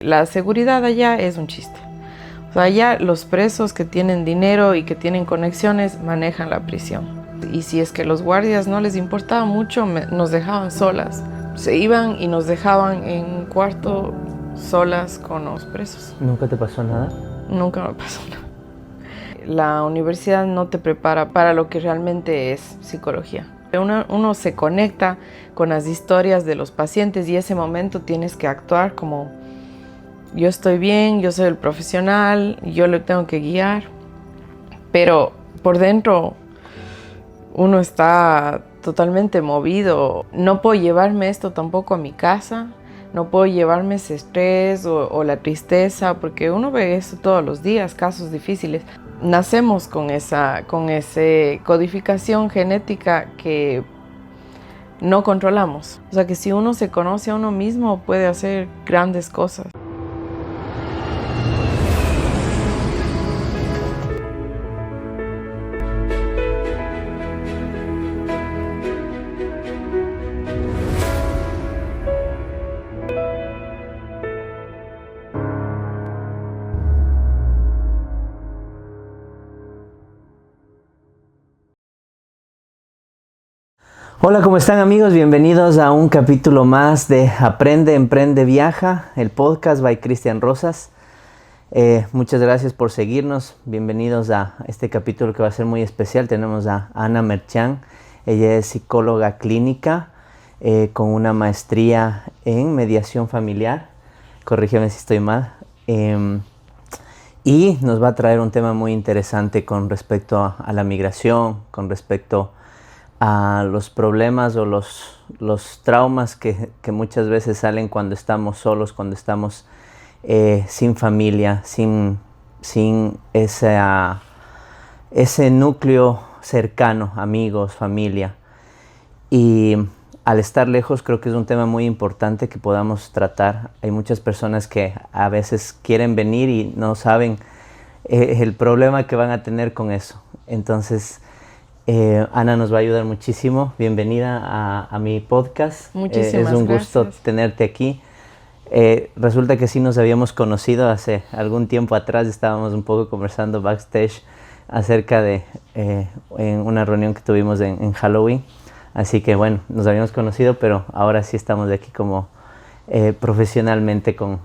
La seguridad allá es un chiste. O sea, allá los presos que tienen dinero y que tienen conexiones manejan la prisión. Y si es que los guardias no les importaba mucho, nos dejaban solas. Se iban y nos dejaban en un cuarto solas con los presos. ¿Nunca te pasó nada? Nunca me pasó nada. La universidad no te prepara para lo que realmente es psicología. Uno se conecta con las historias de los pacientes y ese momento tienes que actuar como yo estoy bien, yo soy el profesional, yo le tengo que guiar, pero por dentro uno está totalmente movido. No puedo llevarme esto tampoco a mi casa, no puedo llevarme ese estrés o la tristeza, porque uno ve eso todos los días, casos difíciles. Nacemos con esa codificación genética que no controlamos. O sea que si uno se conoce a uno mismo puede hacer grandes cosas. Hola, ¿cómo están amigos? Bienvenidos a un capítulo más de Aprende, Emprende, Viaja, el podcast by Cristian Rosas. Muchas gracias por seguirnos. Bienvenidos a este capítulo que va a ser muy especial. Tenemos a Ana Merchán. Ella es psicóloga clínica con una maestría en mediación familiar. Corrígeme si estoy mal. Y nos va a traer un tema muy interesante con respecto a la migración, con respecto a los problemas o los traumas que muchas veces salen cuando estamos solos, cuando estamos sin familia, sin ese núcleo cercano, amigos, familia. Y al estar lejos creo que es un tema muy importante que podamos tratar. Hay muchas personas que a veces quieren venir y no saben el problema que van a tener con eso. Entonces, Ana nos va a ayudar muchísimo. Bienvenida a mi podcast. Muchísimas es un gusto gracias. tenerte aquí. Resulta que sí nos habíamos conocido hace algún tiempo atrás. Estábamos un poco conversando backstage acerca de en una reunión que tuvimos en Halloween. Así que bueno, nos habíamos conocido, pero ahora sí estamos de aquí como profesionalmente con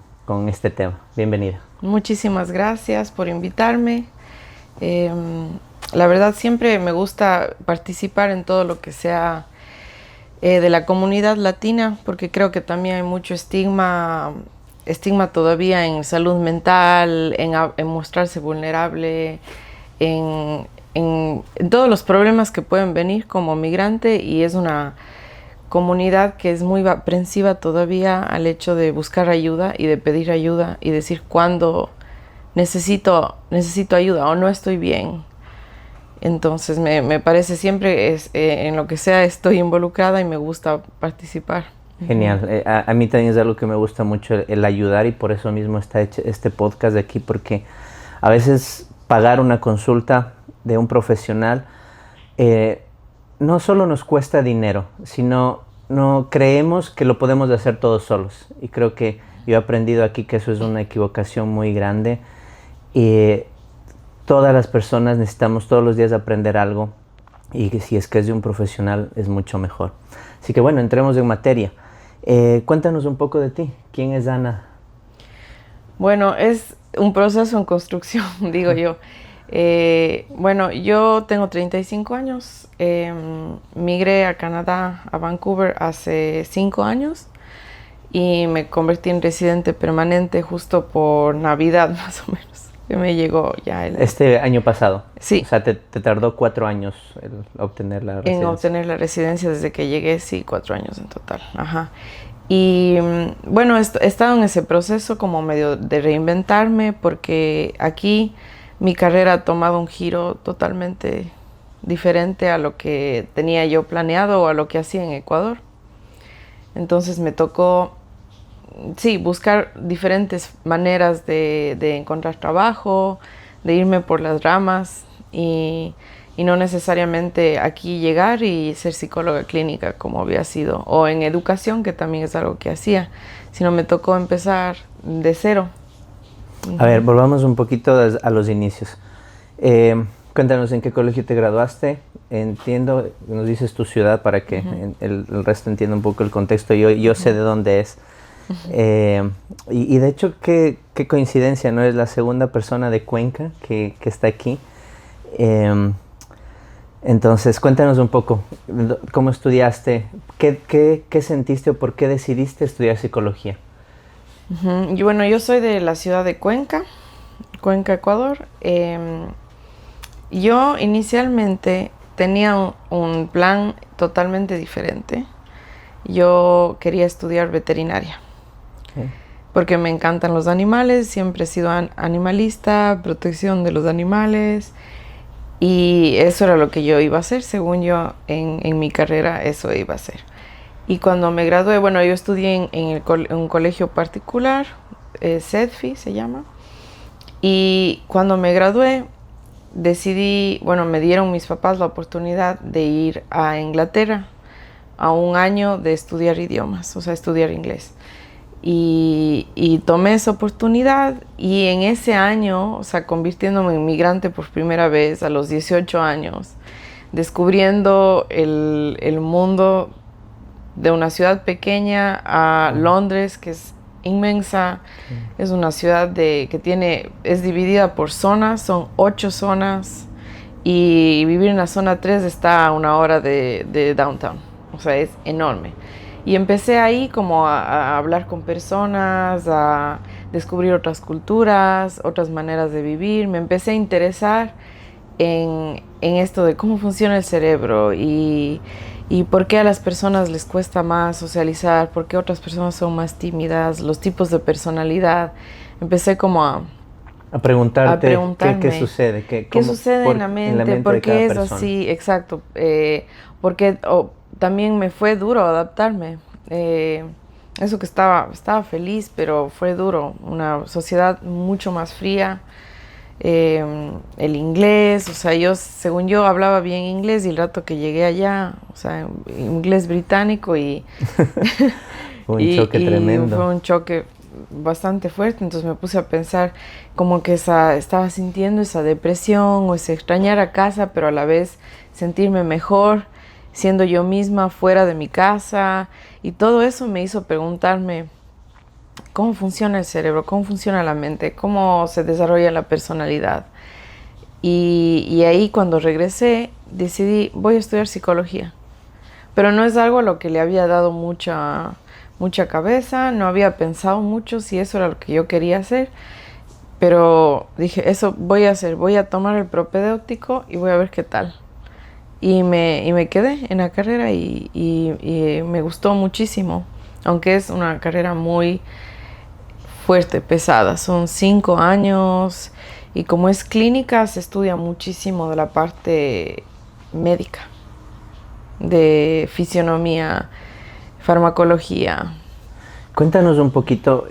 este tema. Bienvenida. Muchísimas gracias por invitarme. La verdad siempre me gusta participar en todo lo que sea de la comunidad latina, porque creo que también hay mucho estigma todavía en salud mental, en mostrarse vulnerable, en todos los problemas que pueden venir como migrante, y es una comunidad que es muy aprensiva todavía al hecho de buscar ayuda y de pedir ayuda y decir cuando necesito ayuda o no estoy bien. Entonces me parece siempre en lo que sea estoy involucrada y me gusta participar. Genial. A mí también es algo que me gusta mucho el ayudar, y por eso mismo está hecho este podcast de aquí, porque a veces pagar una consulta de un profesional no solo nos cuesta dinero, sino no creemos que lo podemos hacer todos solos. Y creo que yo he aprendido aquí que eso es una equivocación muy grande. Todas las personas necesitamos todos los días aprender algo, y que si es que es de un profesional es mucho mejor. Así que bueno, entremos en materia. Cuéntanos un poco de ti. ¿Quién es Ana? Bueno, es un proceso en construcción, digo yo. Bueno, yo tengo 35 años. Migré a Canadá, a Vancouver, hace 5 años y me convertí en residente permanente justo por Navidad, más o menos. Que me llegó ya Este año pasado. Sí. O sea, te tardó 4 años el obtener la residencia. En obtener la residencia desde que llegué, sí, 4 años en total. Ajá. Y bueno, he estado en ese proceso como medio de reinventarme, porque aquí mi carrera ha tomado un giro totalmente diferente a lo que tenía yo planeado o a lo que hacía en Ecuador. Entonces me tocó, sí, buscar diferentes maneras de encontrar trabajo, de irme por las ramas y no necesariamente aquí llegar y ser psicóloga clínica como había sido, o en educación, que también es algo que hacía, sino me tocó empezar de cero. A ver, volvamos un poquito a los inicios. Cuéntanos en qué colegio te graduaste. Entiendo, nos dices tu ciudad para que el resto entienda un poco el contexto. Yo sé de dónde es. Y de hecho, qué coincidencia, ¿no? Es la segunda persona de Cuenca que está aquí. Entonces, cuéntanos un poco, ¿cómo estudiaste? ¿Qué sentiste o por qué decidiste estudiar psicología? Y bueno, yo soy de la ciudad de Cuenca, Ecuador. Yo inicialmente tenía un plan totalmente diferente. Yo quería estudiar veterinaria. Okay. Porque me encantan los animales, siempre he sido animalista, protección de los animales. Y eso era lo que yo iba a hacer, según yo, en mi carrera, eso iba a hacer. Y cuando me gradué, bueno, yo estudié en un colegio particular, CEDFI se llama. Y cuando me gradué, decidí, bueno, me dieron mis papás la oportunidad de ir a Inglaterra a un año de estudiar idiomas, o sea, estudiar inglés. Y tomé esa oportunidad y en ese año, o sea, convirtiéndome en migrante por primera vez a los 18 años, descubriendo el mundo de una ciudad pequeña a Londres, que es inmensa. Es una ciudad es dividida por zonas, son 8 zonas, y vivir en la zona 3 está a 1 hora de downtown, o sea, es enorme. Y empecé ahí como a hablar con personas, a descubrir otras culturas, otras maneras de vivir. Me empecé a interesar en esto de cómo funciona el cerebro y por qué a las personas les cuesta más socializar, por qué otras personas son más tímidas, los tipos de personalidad. Empecé como a preguntarte qué sucede, qué sucede en la mente, por qué es así, exacto, porque también me fue duro adaptarme. Eso que estaba feliz, pero fue duro. Una sociedad mucho más fría. El inglés, o sea, según yo hablaba bien inglés, y el rato que llegué allá, o sea, inglés británico y un choque tremendo. Fue un choque bastante fuerte. Entonces me puse a pensar como que estaba sintiendo esa depresión o ese extrañar a casa, pero a la vez sentirme mejor siendo yo misma fuera de mi casa, y todo eso me hizo preguntarme cómo funciona el cerebro, cómo funciona la mente, cómo se desarrolla la personalidad. Y ahí cuando regresé decidí, voy a estudiar psicología, pero no es algo a lo que le había dado mucha cabeza, no había pensado mucho si eso era lo que yo quería hacer, pero dije, eso voy a hacer, voy a tomar el propedéutico y voy a ver qué tal. Y me quedé en la carrera y me gustó muchísimo, aunque es una carrera muy fuerte, pesada. Son 5 años y como es clínica se estudia muchísimo de la parte médica, de fisionomía, farmacología. Cuéntanos un poquito.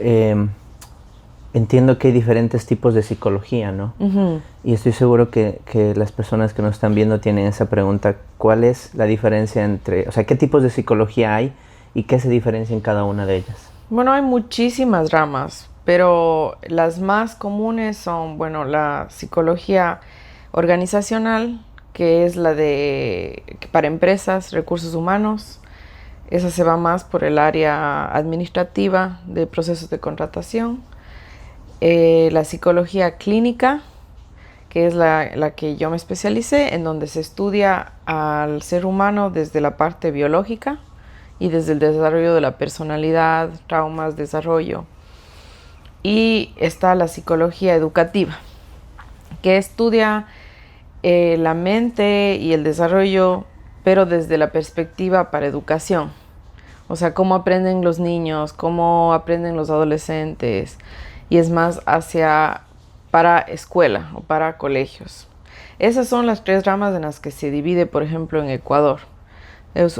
Entiendo que hay diferentes tipos de psicología, ¿no? Uh-huh. Y estoy seguro que las personas que nos están viendo tienen esa pregunta. ¿Cuál es la diferencia o sea, qué tipos de psicología hay y qué se diferencia en cada una de ellas? Bueno, hay muchísimas ramas, pero las más comunes son, bueno, la psicología organizacional, que es la para empresas, recursos humanos. Esa se va más por el área administrativa de procesos de contratación. La psicología clínica, que es la que yo me especialicé, en donde se estudia al ser humano desde la parte biológica y desde el desarrollo de la personalidad, traumas, desarrollo. Y está la psicología educativa, que estudia la mente y el desarrollo, pero desde la perspectiva para educación. O sea, cómo aprenden los niños, cómo aprenden los adolescentes, y es más para escuela o para colegios. Esas son las 3 ramas en las que se divide, por ejemplo, en Ecuador.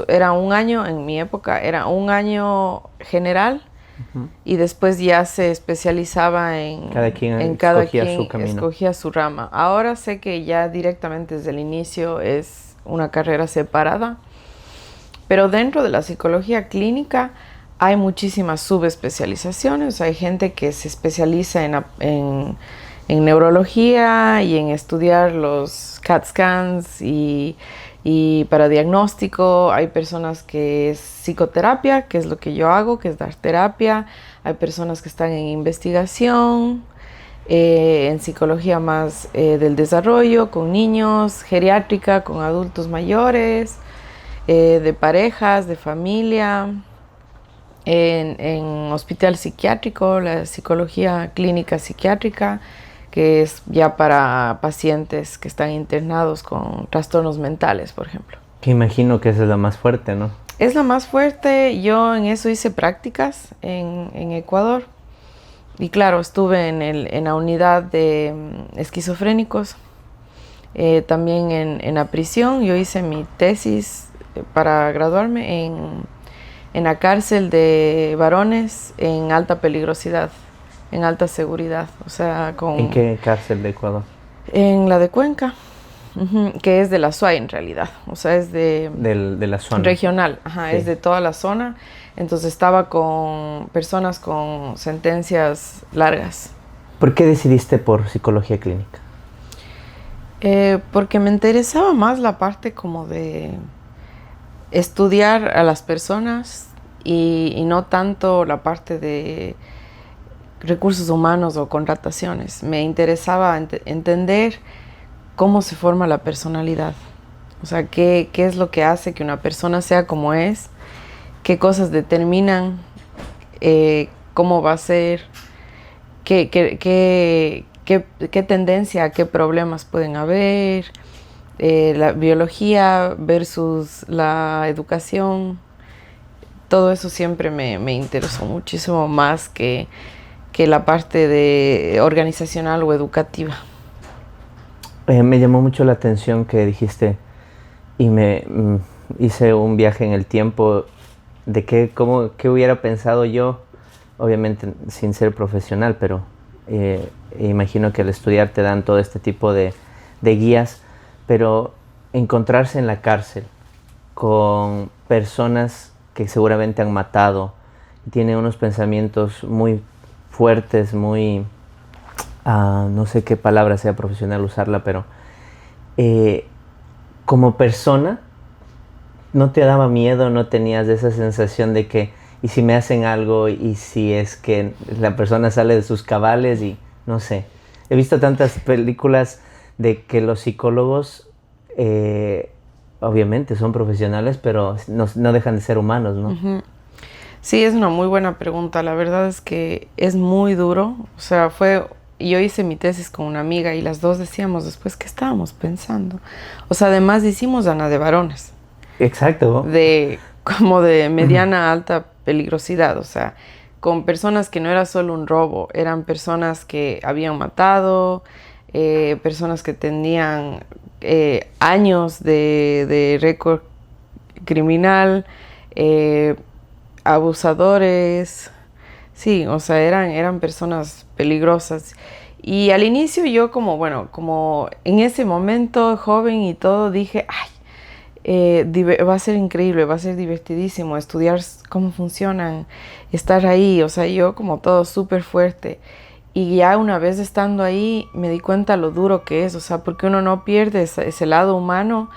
Era un año, en mi época, era un año general, uh-huh, y después ya se especializaba en cada quien escogía su rama. Ahora sé que ya directamente desde el inicio es una carrera separada, pero dentro de la psicología clínica hay muchísimas subespecializaciones. Hay gente que se especializa en neurología y en estudiar los CAT scans y para diagnóstico. Hay personas que es psicoterapia, que es lo que yo hago, que es dar terapia. Hay personas que están en investigación, en psicología más del desarrollo, con niños, geriátrica, con adultos mayores, de parejas, de familia. En hospital psiquiátrico, la psicología clínica psiquiátrica, que es ya para pacientes que están internados con trastornos mentales, por ejemplo. Que imagino que esa es la más fuerte, ¿no? Es la más fuerte. Yo en eso hice prácticas en Ecuador. Y claro, estuve en la unidad de esquizofrénicos, también en la prisión. Yo hice mi tesis para graduarme en la cárcel de varones en alta peligrosidad, en alta seguridad. O sea, ¿En qué cárcel de Ecuador? En la de Cuenca, que es de la SUAY en realidad. O sea, es de la zona regional, sí. Es de toda la zona. Entonces estaba con personas con sentencias largas. ¿Por qué decidiste por psicología clínica? Porque me interesaba más la parte como de estudiar a las personas y no tanto la parte de recursos humanos o contrataciones. Me interesaba entender cómo se forma la personalidad. O sea, qué es lo que hace que una persona sea como es, qué cosas determinan cómo va a ser, qué tendencia, qué problemas pueden haber, la biología versus la educación. Todo eso siempre me interesó muchísimo más que la parte de organizacional o educativa. Me llamó mucho la atención que dijiste y hice un viaje en el tiempo de qué hubiera pensado yo, obviamente sin ser profesional, pero imagino que al estudiar te dan todo este tipo de guías, pero encontrarse en la cárcel con personas que seguramente han matado y tienen unos pensamientos muy fuertes, muy, no sé qué palabra sea profesional usarla, pero como persona, ¿no te daba miedo? ¿No tenías esa sensación de que, y si me hacen algo, y si es que la persona sale de sus cabales y no sé? He visto tantas películas de que los psicólogos, obviamente son profesionales, pero no dejan de ser humanos, ¿no? Uh-huh. Sí, es una muy buena pregunta. La verdad es que es muy duro. O sea, yo hice mi tesis con una amiga y las dos decíamos después, ¿qué estábamos pensando? O sea, además hicimos Ana de varones. Exacto. Como de mediana a alta peligrosidad. O sea, con personas que no era solo un robo, eran personas que habían matado, personas que tenían años de récord criminal, abusadores. Sí, o sea, eran personas peligrosas. Y al inicio yo como en ese momento joven y todo, dije, va a ser increíble, va a ser divertidísimo estudiar cómo funcionan, estar ahí. O sea, yo como todo súper fuerte. Y ya una vez estando ahí me di cuenta lo duro que es. O sea, porque uno no pierde ese lado humano.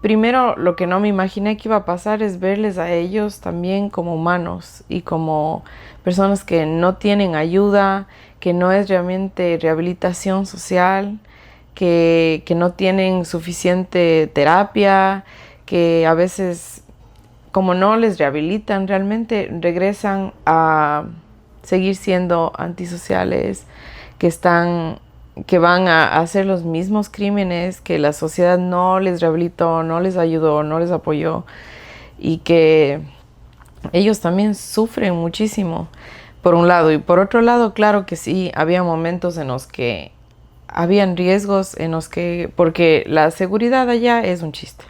Primero, lo que no me imaginé que iba a pasar es verles a ellos también como humanos y como personas que no tienen ayuda, que no es realmente rehabilitación social, que no tienen suficiente terapia, que a veces, como no les rehabilitan realmente, regresan a seguir siendo antisociales, que van a hacer los mismos crímenes, que la sociedad no les rehabilitó, no les ayudó, no les apoyó, y que ellos también sufren muchísimo, por un lado. Y por otro lado, claro que sí, había momentos en los que habían riesgos, porque la seguridad allá es un chiste.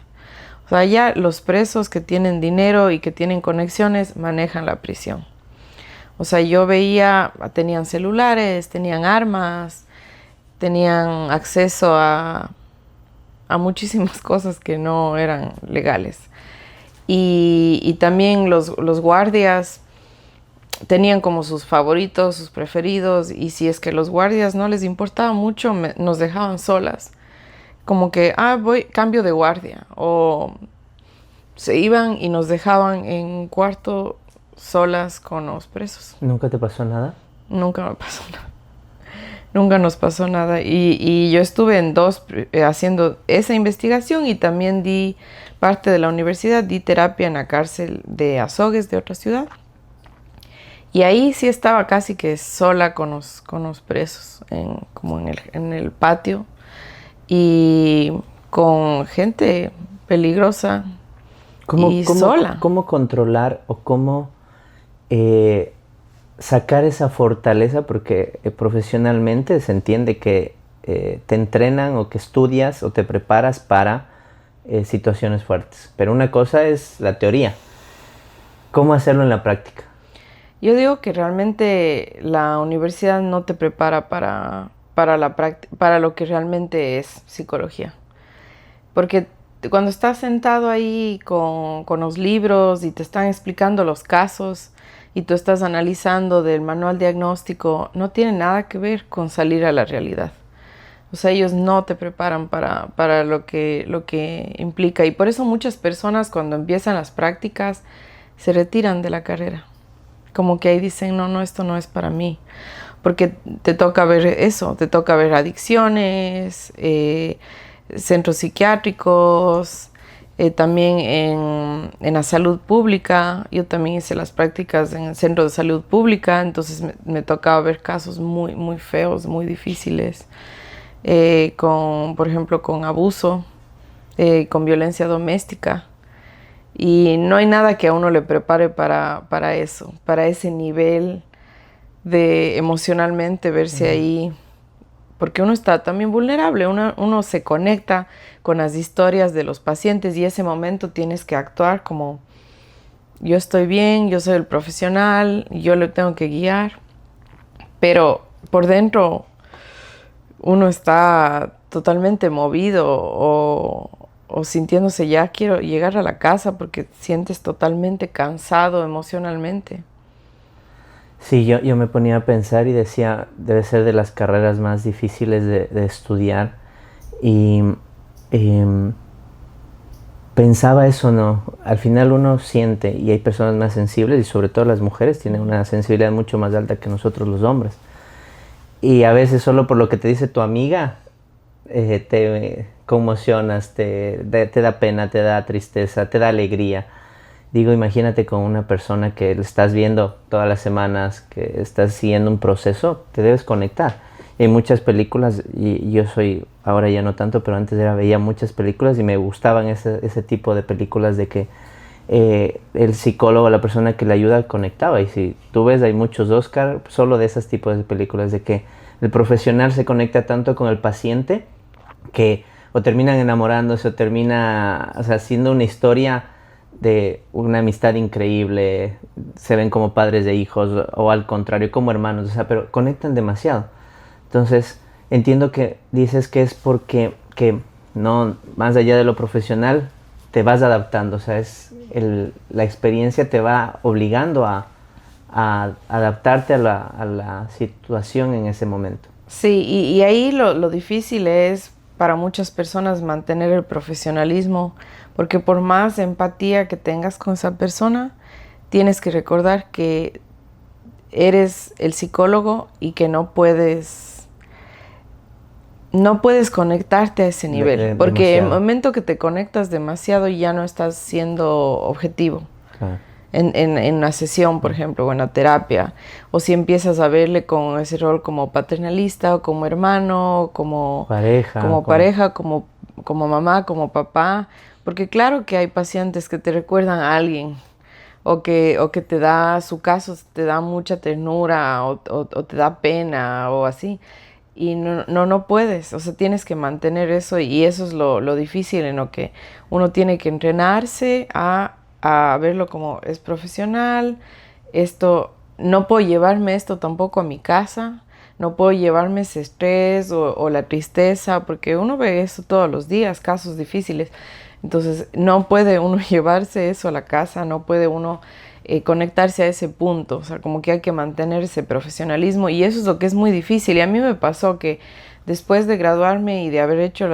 O sea, allá los presos que tienen dinero y que tienen conexiones manejan la prisión. O sea, yo veía, tenían celulares, tenían armas, tenían acceso a muchísimas cosas que no eran legales. Y también los guardias tenían como sus favoritos, sus preferidos, y si es que los guardias no les importaba mucho, nos dejaban solas. Como que, cambio de guardia, o se iban y nos dejaban en un cuarto solas con los presos. ¿Nunca te pasó nada? Nunca me pasó nada. Nunca nos pasó nada. Y yo estuve en dos haciendo esa investigación, y también di parte de la universidad, di terapia en la cárcel de Azogues, de otra ciudad. Y ahí sí estaba casi que sola con los presos, como en el patio, y con gente peligrosa y sola. ¿Cómo controlar o cómo sacar esa fortaleza? Porque profesionalmente se entiende que te entrenan o que estudias o te preparas para situaciones fuertes. Pero una cosa es la teoría. ¿Cómo hacerlo en la práctica? Yo digo que realmente la universidad no te prepara para lo que realmente es psicología. Porque cuando estás sentado ahí con los libros y te están explicando los casos y tú estás analizando del manual diagnóstico, no tiene nada que ver con salir a la realidad. O sea, ellos no te preparan para lo que implica. Y por eso muchas personas, cuando empiezan las prácticas, se retiran de la carrera. Como que ahí dicen, no, esto no es para mí. Porque te toca ver eso, te toca ver adicciones, centros psiquiátricos, también en la salud pública. Yo también hice las prácticas en el centro de salud pública, entonces me tocaba ver casos muy, muy feos, muy difíciles, por ejemplo, con abuso, con violencia doméstica. Y no hay nada que a uno le prepare para eso, para ese nivel de emocionalmente verse ahí, porque uno está también vulnerable, uno se conecta con las historias de los pacientes, y ese momento tienes que actuar como yo estoy bien, yo soy el profesional, yo le tengo que guiar, pero por dentro uno está totalmente movido o sintiéndose ya quiero llegar a la casa, porque sientes totalmente cansado emocionalmente. Sí, yo me ponía a pensar y decía, debe ser de las carreras más difíciles de estudiar. Y pensaba eso, ¿no? Al final uno siente, y hay personas más sensibles, y sobre todo las mujeres tienen una sensibilidad mucho más alta que nosotros los hombres. Y a veces solo por lo que te dice tu amiga, te conmocionas, te da pena, te da tristeza, te da alegría. Digo, imagínate con una persona que estás viendo todas las semanas, que estás siguiendo un proceso, te debes conectar. Y hay muchas películas, y yo soy, ahora ya no tanto, pero antes veía muchas películas y me gustaban ese tipo de películas de que el psicólogo, la persona que le ayuda, conectaba. Y si tú ves, hay muchos Oscar solo de esos tipos de películas, de que el profesional se conecta tanto con el paciente que o terminan enamorándose o termina, o sea, haciendo una historia de una amistad increíble, se ven como padres de hijos o al contrario, como hermanos, o sea, pero conectan demasiado. Entonces, entiendo que dices que es porque que no, más allá de lo profesional, te vas adaptando, o sea, la experiencia te va obligando a adaptarte a la situación en ese momento. Sí, y ahí lo difícil es para muchas personas mantener el profesionalismo, porque por más empatía que tengas con esa persona, tienes que recordar que eres el psicólogo y que no puedes conectarte a ese nivel, porque en el momento que te conectas demasiado ya no estás siendo objetivo. Claro. En una sesión, por ejemplo, o en la terapia, o si empiezas a verle con ese rol como paternalista, o como hermano, como pareja, como mamá, como papá, porque claro que hay pacientes que te recuerdan a alguien, o que te da su caso, te da mucha ternura, o te da pena, o así, y no puedes, o sea, tienes que mantener eso, y eso es lo difícil, en lo que uno tiene que entrenarse a verlo como es profesional. Esto, no puedo llevarme esto tampoco a mi casa, no puedo llevarme ese estrés o la tristeza, porque uno ve eso todos los días, casos difíciles. Entonces no puede uno llevarse eso a la casa, no puede uno conectarse a ese punto, o sea, como que hay que mantener ese profesionalismo y eso es lo que es muy difícil. Y a mí me pasó que después de graduarme y de haber hecho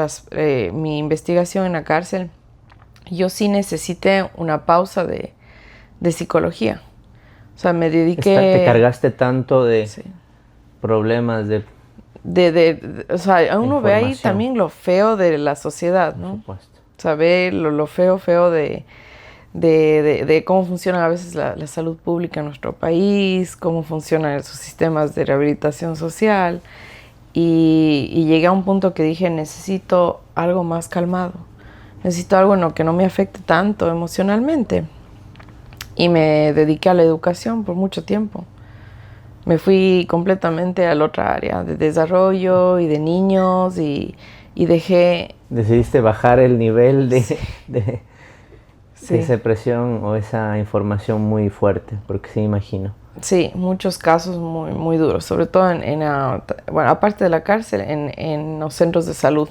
mi investigación en la cárcel, yo sí necesité una pausa de psicología. O sea, me dediqué... Te cargaste tanto de Sí. problemas, de O sea, uno ve ahí también lo feo de la sociedad, ¿no? por supuesto. O sea, ve lo feo de cómo funciona a veces la salud pública en nuestro país, cómo funcionan esos sistemas de rehabilitación social. Y llegué a un punto que dije, necesito algo más calmado. Necesito algo en lo que no me afecte tanto emocionalmente. Y me dediqué a la educación por mucho tiempo. Me fui completamente a la otra área de desarrollo y de niños y dejé... Decidiste bajar el nivel Sí. de Sí. esa presión o esa información muy fuerte, porque sí imagino. Sí, muchos casos muy, muy duros, sobre todo bueno, aparte de la cárcel, en los centros de salud.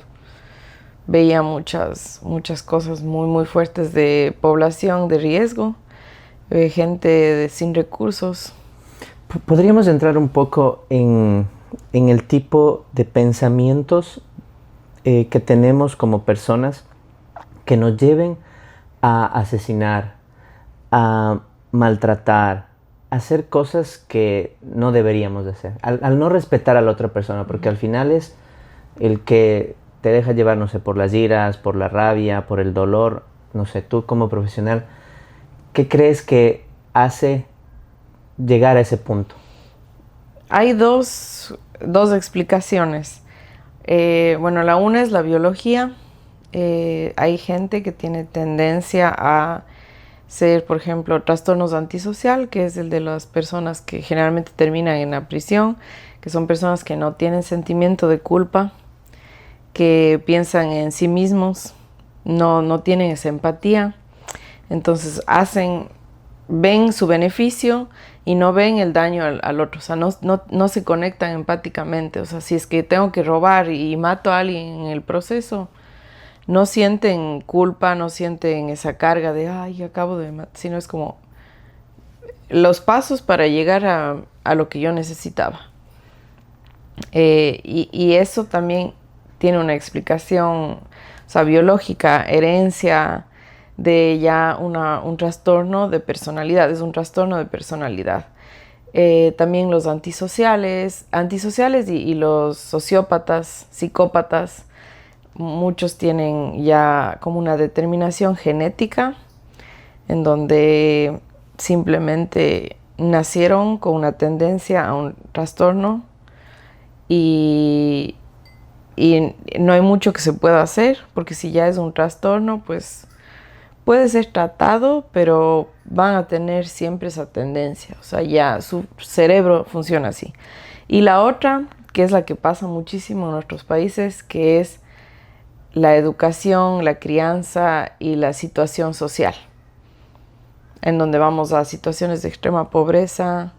Veía muchas cosas muy, muy fuertes de población de riesgo, gente sin recursos. ¿Podríamos entrar un poco en el tipo de pensamientos que tenemos como personas que nos lleven a asesinar, a maltratar, a hacer cosas que no deberíamos de hacer, al no respetar a la otra persona, porque al final es el que te deja llevar, no sé, por las iras, por la rabia, por el dolor, no sé, tú como profesional, ¿qué crees que hace llegar a ese punto? Hay dos explicaciones. Bueno, la una es la biología. Hay gente que tiene tendencia a ser, por ejemplo, trastornos antisocial, que es el de las personas que generalmente terminan en la prisión, que son personas que no tienen sentimiento de culpa, que piensan en sí mismos, no tienen esa empatía. Entonces ven su beneficio y no ven el daño al otro, o sea, no se conectan empáticamente. O sea, si es que tengo que robar y mato a alguien en el proceso, no sienten culpa, no sienten esa carga de, ay, acabo de matar, sino es como los pasos para llegar a lo que yo necesitaba. Y eso también tiene una explicación, o sea, biológica, herencia de ya un trastorno de personalidad, es un trastorno de personalidad. También los antisociales y los sociópatas, psicópatas, muchos tienen ya como una determinación genética en donde simplemente nacieron con una tendencia a un trastorno y no hay mucho que se pueda hacer, porque si ya es un trastorno, pues puede ser tratado, pero van a tener siempre esa tendencia. O sea, ya su cerebro funciona así. Y la otra, que es la que pasa muchísimo en nuestros países, que es la educación, la crianza y la situación social, en donde vamos a situaciones de extrema pobreza,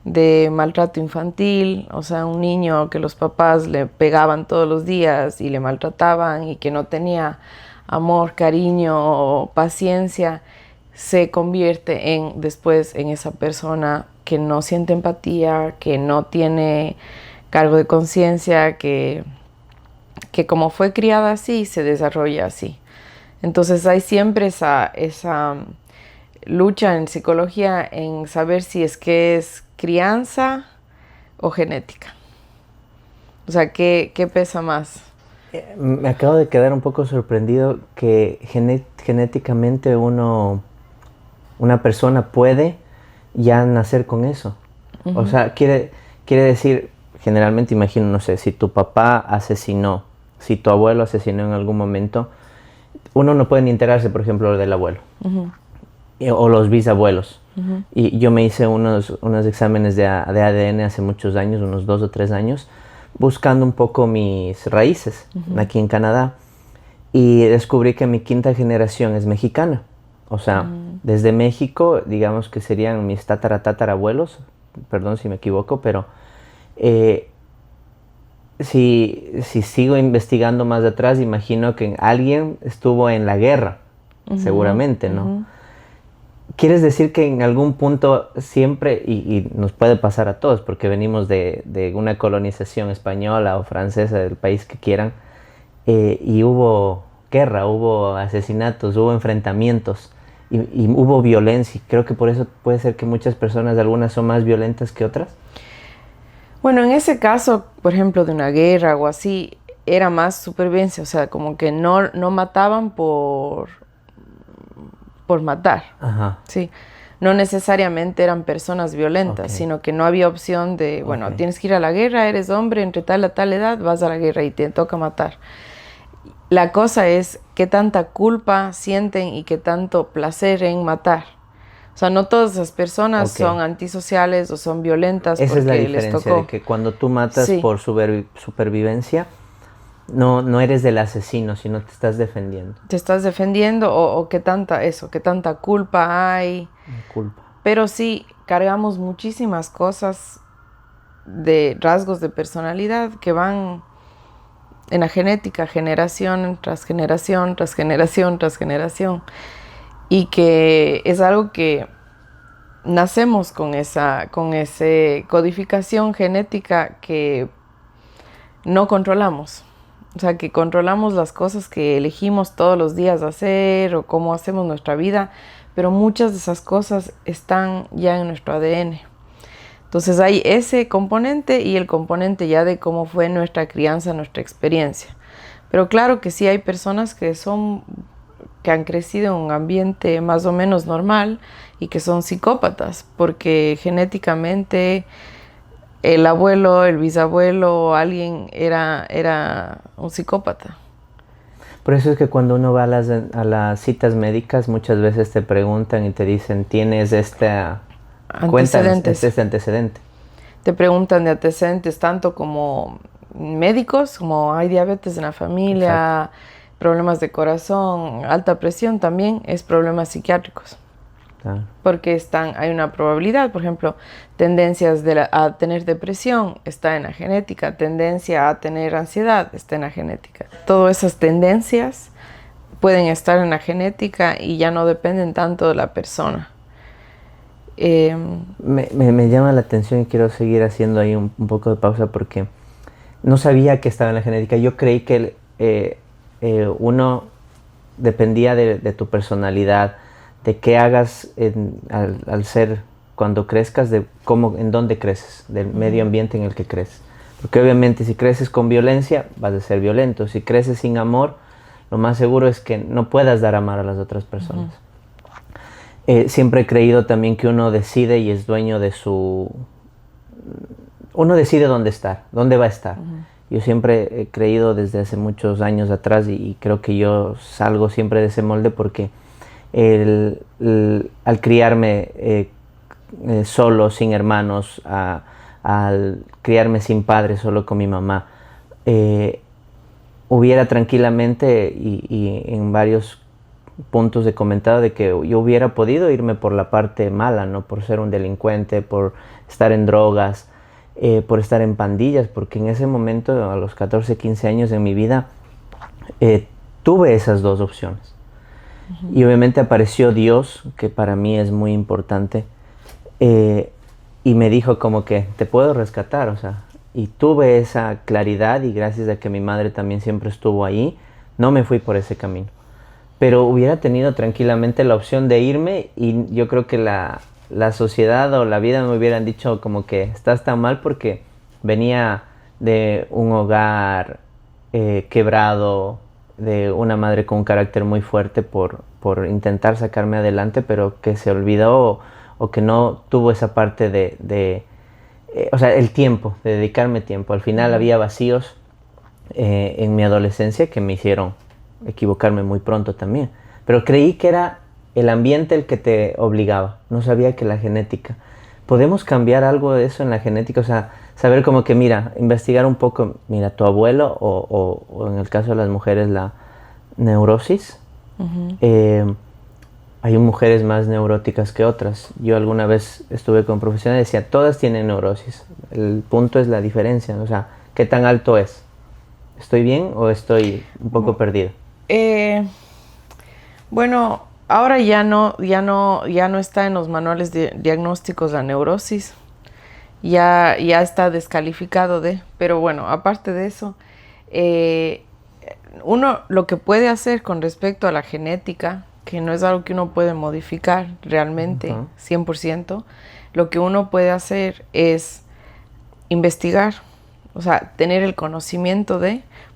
de maltrato infantil, o sea, un niño que los papás le pegaban todos los días y le maltrataban y que no tenía amor, cariño o paciencia, se convierte después en esa persona que no siente empatía, que no tiene cargo de conciencia, que como fue criada así, se desarrolla así. Entonces hay siempre esa lucha en psicología en saber si es que es crianza o genética. O sea, ¿qué pesa más? Me acabo de quedar un poco sorprendido que genéticamente una persona puede ya nacer con eso. O sea, quiere decir, generalmente imagino, no sé, si tu papá asesinó, si tu abuelo asesinó en algún momento, uno no puede ni enterarse, por ejemplo, del abuelo. O los bisabuelos. Y yo me hice unos exámenes de ADN hace muchos años, unos 2 o 3 años, buscando un poco mis raíces aquí en Canadá. Y descubrí que mi 5ª generación es mexicana. O sea, desde México, digamos que serían mis tatarabuelos, perdón si me equivoco, pero si sigo investigando más atrás, imagino que alguien estuvo en la guerra, seguramente, ¿no? ¿Quieres decir que en algún punto siempre, y nos puede pasar a todos, porque venimos de una colonización española o francesa, del país que quieran, y hubo guerra, hubo asesinatos, hubo enfrentamientos y hubo violencia? Creo que por eso puede ser que muchas personas, algunas son más violentas que otras. Bueno, en ese caso, por ejemplo, de una guerra o así, era más supervivencia, o sea, como que no mataban por matar, Ajá. ¿sí? No necesariamente eran personas violentas, Ok. sino que no había opción de, bueno, Ok. tienes que ir a la guerra, eres hombre, entre tal a tal edad, vas a la guerra y te toca matar. La cosa es qué tanta culpa sienten y qué tanto placer en matar. O sea, no todas esas personas Ok. son antisociales o son violentas Esa es la porque les diferencia, de tocó. que cuando tú matas Sí, por supervivencia, no eres del asesino, sino te estás defendiendo. te estás defendiendo o qué tanta culpa hay. Culpa. Pero sí, cargamos muchísimas cosas de rasgos de personalidad que van en la genética, generación tras generación, tras generación, tras generación. Y que es algo que nacemos con esa codificación genética que no controlamos. O sea, que controlamos las cosas que elegimos todos los días hacer o cómo hacemos nuestra vida, pero muchas de esas cosas están ya en nuestro ADN. Entonces hay ese componente y el componente ya de cómo fue nuestra crianza, nuestra experiencia. Pero claro que sí hay personas que han crecido en un ambiente más o menos normal y que son psicópatas, porque genéticamente el abuelo, el bisabuelo, alguien era un psicópata. Por eso es que cuando uno va a las citas médicas, muchas veces te preguntan y te dicen, ¿tienes cuéntanos, Antecedentes. este antecedente? Te preguntan de antecedentes tanto como médicos, como hay diabetes en la familia, Exacto. problemas de corazón, alta presión también es problemas psiquiátricos. Claro. Porque hay una probabilidad, por ejemplo, tendencias a tener depresión está en la genética, tendencia a tener ansiedad está en la genética. Todas esas tendencias pueden estar en la genética y ya no dependen tanto de la persona. Me llama la atención y quiero seguir haciendo ahí un poco de pausa porque no sabía que estaba en la genética. Yo creí que uno dependía de tu personalidad, de qué hagas al ser cuando crezcas, de cómo, en dónde creces, del medio ambiente en el que creces. Porque obviamente si creces con violencia, vas a ser violento. Si creces sin amor, lo más seguro es que no puedas dar amor a las otras personas. Siempre he creído también que uno decide y es dueño de uno decide dónde estar, dónde va a estar. Yo siempre he creído desde hace muchos años atrás y creo que yo salgo siempre de ese molde porque al criarme solo, sin hermanos, al criarme sin padre, solo con mi mamá, hubiera tranquilamente y en varios puntos he comentado de que yo hubiera podido irme por la parte mala, ¿no? Por ser un delincuente, por estar en drogas, por estar en pandillas, porque en ese momento, a los 14, 15 años de mi vida, tuve esas dos opciones. Y obviamente apareció Dios, que para mí es muy importante, y me dijo como que te puedo rescatar, o sea, y tuve esa claridad y gracias a que mi madre también siempre estuvo ahí, no me fui por ese camino. Pero hubiera tenido tranquilamente la opción de irme y yo creo que la sociedad o la vida me hubieran dicho como que estás tan mal porque venía de un hogar quebrado, de una madre con un carácter muy fuerte por intentar sacarme adelante, pero que se olvidó o que no tuvo esa parte o sea, el tiempo, de dedicarme tiempo. Al final había vacíos en mi adolescencia que me hicieron equivocarme muy pronto también. Pero creí que era el ambiente el que te obligaba. No sabía que la genética. ¿Podemos cambiar algo de eso en la genética? O sea, saber como que, mira, investigar un poco, mira, tu abuelo o en el caso de las mujeres la neurosis. Hay mujeres más neuróticas que otras. Yo alguna vez estuve con profesionales y decía, todas tienen neurosis. El punto es la diferencia, o sea, ¿qué tan alto es? ¿Estoy bien o estoy un poco perdido? Bueno, ahora ya no está en los manuales diagnósticos la neurosis. Ya está descalificado pero bueno, aparte de eso, uno lo que puede hacer con respecto a la genética, que no es algo que uno puede modificar realmente, 100%, lo que uno puede hacer es investigar, o sea, tener el conocimiento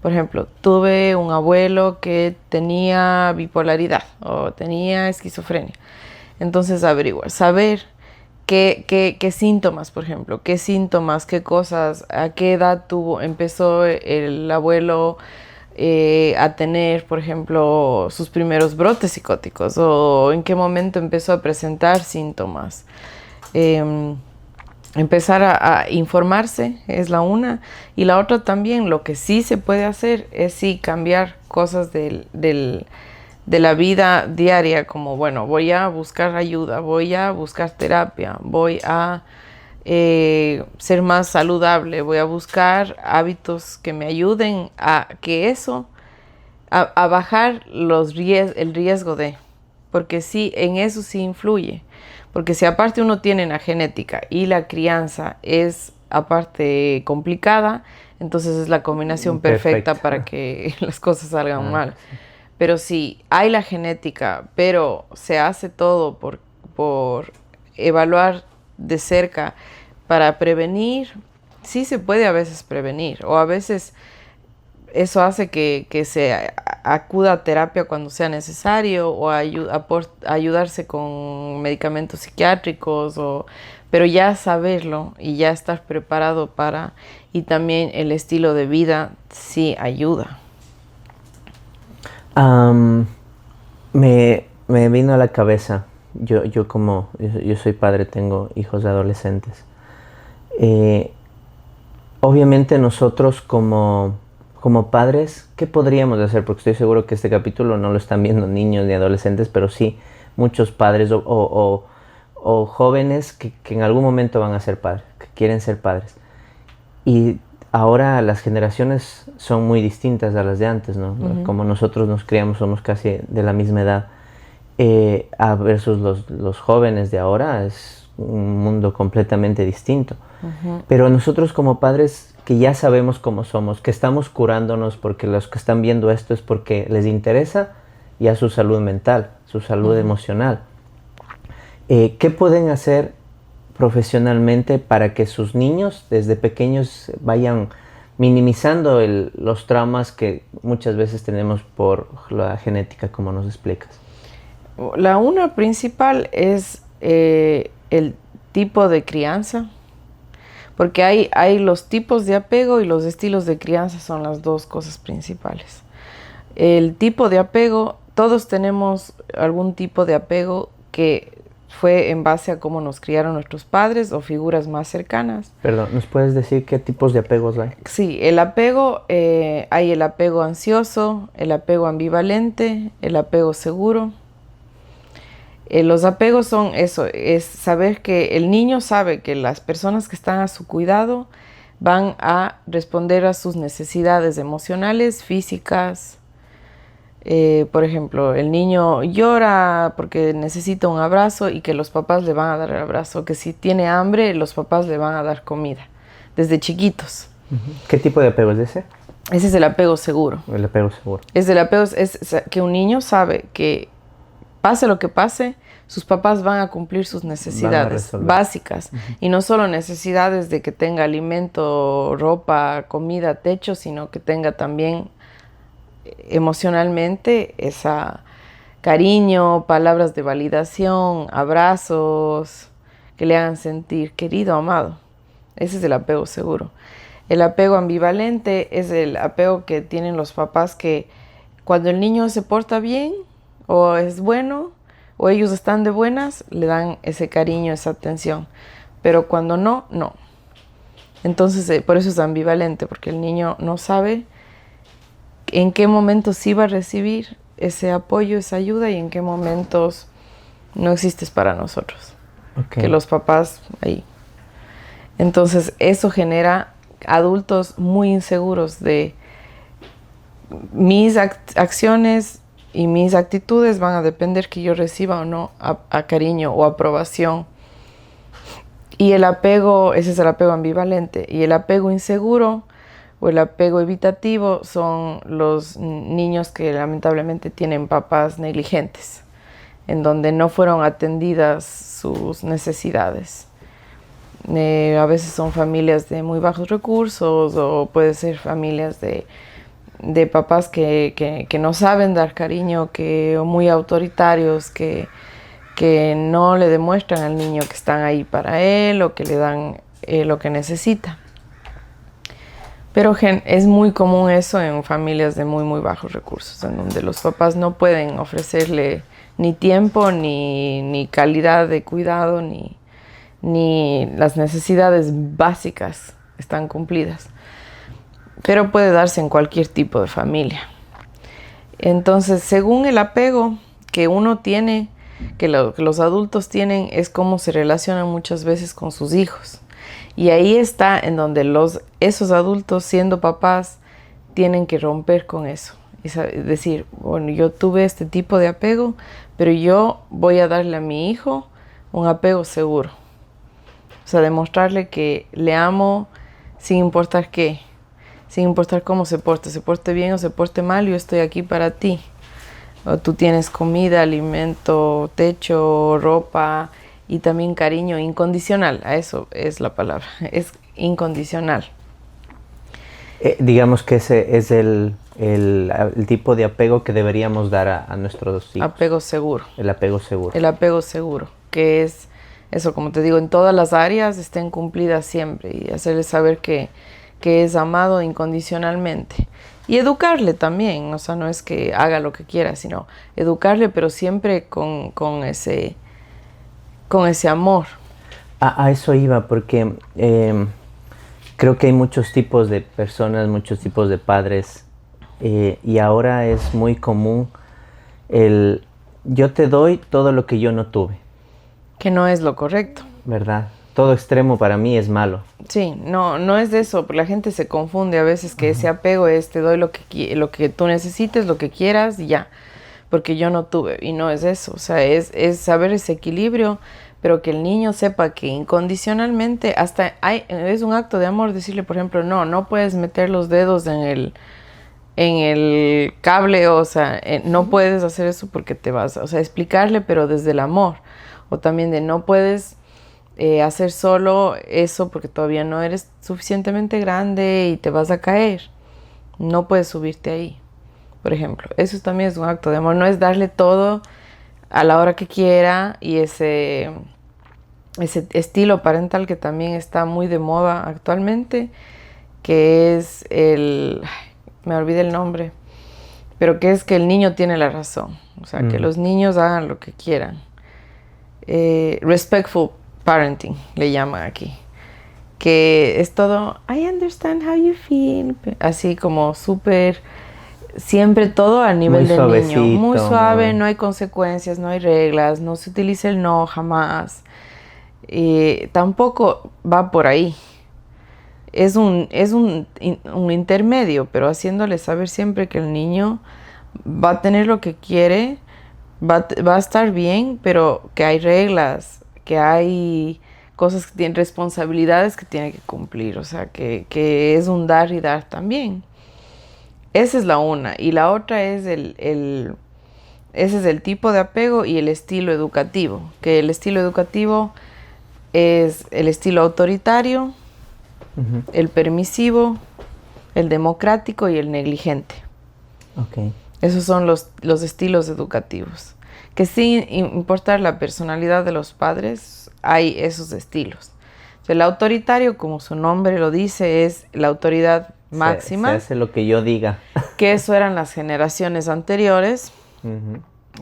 por ejemplo, tuve un abuelo que tenía bipolaridad o tenía esquizofrenia, entonces averiguar, saber qué síntomas, por ejemplo, qué síntomas, qué cosas, a qué edad empezó el abuelo a tener, por ejemplo, sus primeros brotes psicóticos, o en qué momento empezó a presentar síntomas. Empezar a informarse es la una, y la otra también, lo que sí se puede hacer es sí cambiar cosas de la vida diaria, como bueno, voy a buscar ayuda, voy a buscar terapia, voy a ser más saludable, voy a buscar hábitos que me ayuden a que eso, a bajar el riesgo porque sí, en eso sí influye, porque si aparte uno tiene la genética y la crianza es aparte complicada, entonces es la combinación perfecta para que las cosas salgan mal. Sí. Pero si hay la genética, pero se hace todo por evaluar de cerca para prevenir, sí se puede a veces prevenir, o a veces eso hace que se acuda a terapia cuando sea necesario, o ayudarse con medicamentos psiquiátricos, pero ya saberlo y ya estar preparado y también el estilo de vida sí ayuda. Me vino a la cabeza, yo soy padre, tengo hijos adolescentes. Obviamente nosotros como padres, ¿qué podríamos hacer? Porque estoy seguro que este capítulo no lo están viendo niños ni adolescentes, pero sí muchos padres o jóvenes que en algún momento van a ser padres, que quieren ser padres. Y ahora las generaciones son muy distintas a las de antes, ¿no? Uh-huh. Como nosotros nos criamos, somos casi de la misma edad. Versus los jóvenes de ahora es un mundo completamente distinto. Uh-huh. Pero nosotros como padres que ya sabemos cómo somos, que estamos curándonos porque los que están viendo esto es porque les interesa ya su salud mental, su salud uh-huh. emocional. ¿Qué pueden hacer profesionalmente para que sus niños desde pequeños vayan minimizando los traumas que muchas veces tenemos por la genética, como nos explicas? La una principal es el tipo de crianza, porque hay los tipos de apego y los estilos de crianza son las dos cosas principales. El tipo de apego, todos tenemos algún tipo de apego que fue en base a cómo nos criaron nuestros padres o figuras más cercanas. Perdón, ¿nos puedes decir qué tipos de apegos hay? Sí, el apego, hay el apego ansioso, el apego ambivalente, el apego seguro. Los apegos son eso, es saber que el niño sabe que las personas que están a su cuidado van a responder a sus necesidades emocionales, físicas. Por ejemplo, el niño llora porque necesita un abrazo y que los papás le van a dar el abrazo, que si tiene hambre los papás le van a dar comida, desde chiquitos. ¿Qué tipo de apego es ese? Ese es el apego seguro. El apego seguro. Es que un niño sabe que pase lo que pase, sus papás van a cumplir sus necesidades básicas. Uh-huh. Y no solo necesidades de que tenga alimento, ropa, comida, techo, sino que tenga también emocionalmente esa cariño, palabras de validación, abrazos que le hagan sentir querido, amado. Ese es el apego seguro. El apego ambivalente es el apego que tienen los papás, que cuando el niño se porta bien o es bueno o ellos están de buenas, le dan ese cariño, esa atención, pero cuando no. Entonces por eso es ambivalente, porque el niño no sabe en qué momentos sí va a recibir ese apoyo, esa ayuda, y en qué momentos no existes para nosotros. Okay. Que los papás ahí. Entonces eso genera adultos muy inseguros de mis acciones y mis actitudes van a depender que yo reciba o no a cariño o aprobación. Y el apego, ese es el apego ambivalente. Y el apego inseguro o el apego evitativo son los niños que lamentablemente tienen papás negligentes, en donde no fueron atendidas sus necesidades. A veces son familias de muy bajos recursos o puede ser familias de papás que no saben dar cariño, o muy autoritarios, que no le demuestran al niño que están ahí para él o que le dan lo que necesita. Pero es muy común eso en familias de muy bajos recursos, en donde los papás no pueden ofrecerle ni tiempo, ni calidad de cuidado, ni las necesidades básicas están cumplidas. Pero puede darse en cualquier tipo de familia. Entonces, según el apego que uno tiene, que los adultos tienen, es cómo se relacionan muchas veces con sus hijos. Y ahí está en donde esos adultos, siendo papás, tienen que romper con eso. Es decir, bueno, yo tuve este tipo de apego, pero yo voy a darle a mi hijo un apego seguro. O sea, demostrarle que le amo sin importar qué, sin importar cómo se porte bien o se porte mal, yo estoy aquí para ti. O tú tienes comida, alimento, techo, ropa y también cariño incondicional. A eso es la palabra, es incondicional. Digamos que ese es el tipo de apego que deberíamos dar a nuestros hijos. Apego seguro. El apego seguro. El apego seguro, que es eso, como te digo, en todas las áreas estén cumplidas siempre y hacerle saber que es amado incondicionalmente. Y educarle también, o sea, no es que haga lo que quiera, sino educarle, pero siempre con ese amor. A eso iba, porque creo que hay muchos tipos de personas, muchos tipos de padres, y ahora es muy común yo te doy todo lo que yo no tuve. Que no es lo correcto. ¿Verdad? Todo extremo para mí es malo. Sí, no es de eso, la gente se confunde a veces que ese apego es te doy lo que tú necesites, lo que quieras y ya, porque yo no tuve, y no es eso, o sea, es saber ese equilibrio, pero que el niño sepa que incondicionalmente es un acto de amor decirle, por ejemplo, no puedes meter los dedos en el cable, o sea, no puedes hacer eso porque te vas, o sea, explicarle, pero desde el amor, o también de no puedes hacer solo eso porque todavía no eres suficientemente grande y te vas a caer. No puedes subirte ahí, por ejemplo. Eso también es un acto de amor. No es darle todo a la hora que quiera y ese estilo parental que también está muy de moda actualmente, que es me olvidé el nombre, pero que es que el niño tiene la razón. O sea, que los niños hagan lo que quieran. Respectful parenting le llaman aquí, que es todo I understand how you feel, así como súper, siempre todo a nivel del niño, muy suave, no hay consecuencias, no hay reglas, no se utiliza el no jamás, tampoco va por ahí, es un intermedio, pero haciéndole saber siempre que el niño va a tener lo que quiere, va a estar bien, pero que hay reglas, que hay cosas que tienen responsabilidades que tiene que cumplir, o sea, que es un dar y dar también. Esa es la una. Y la otra es ese es el tipo de apego y el estilo educativo, que el estilo educativo es el estilo autoritario, el permisivo, el democrático y el negligente. Okay. Esos son los estilos educativos. Que sin importar la personalidad de los padres, hay esos estilos. O sea, el autoritario, como su nombre lo dice, es la autoridad máxima. Se hace lo que yo diga. Que eso eran las generaciones anteriores,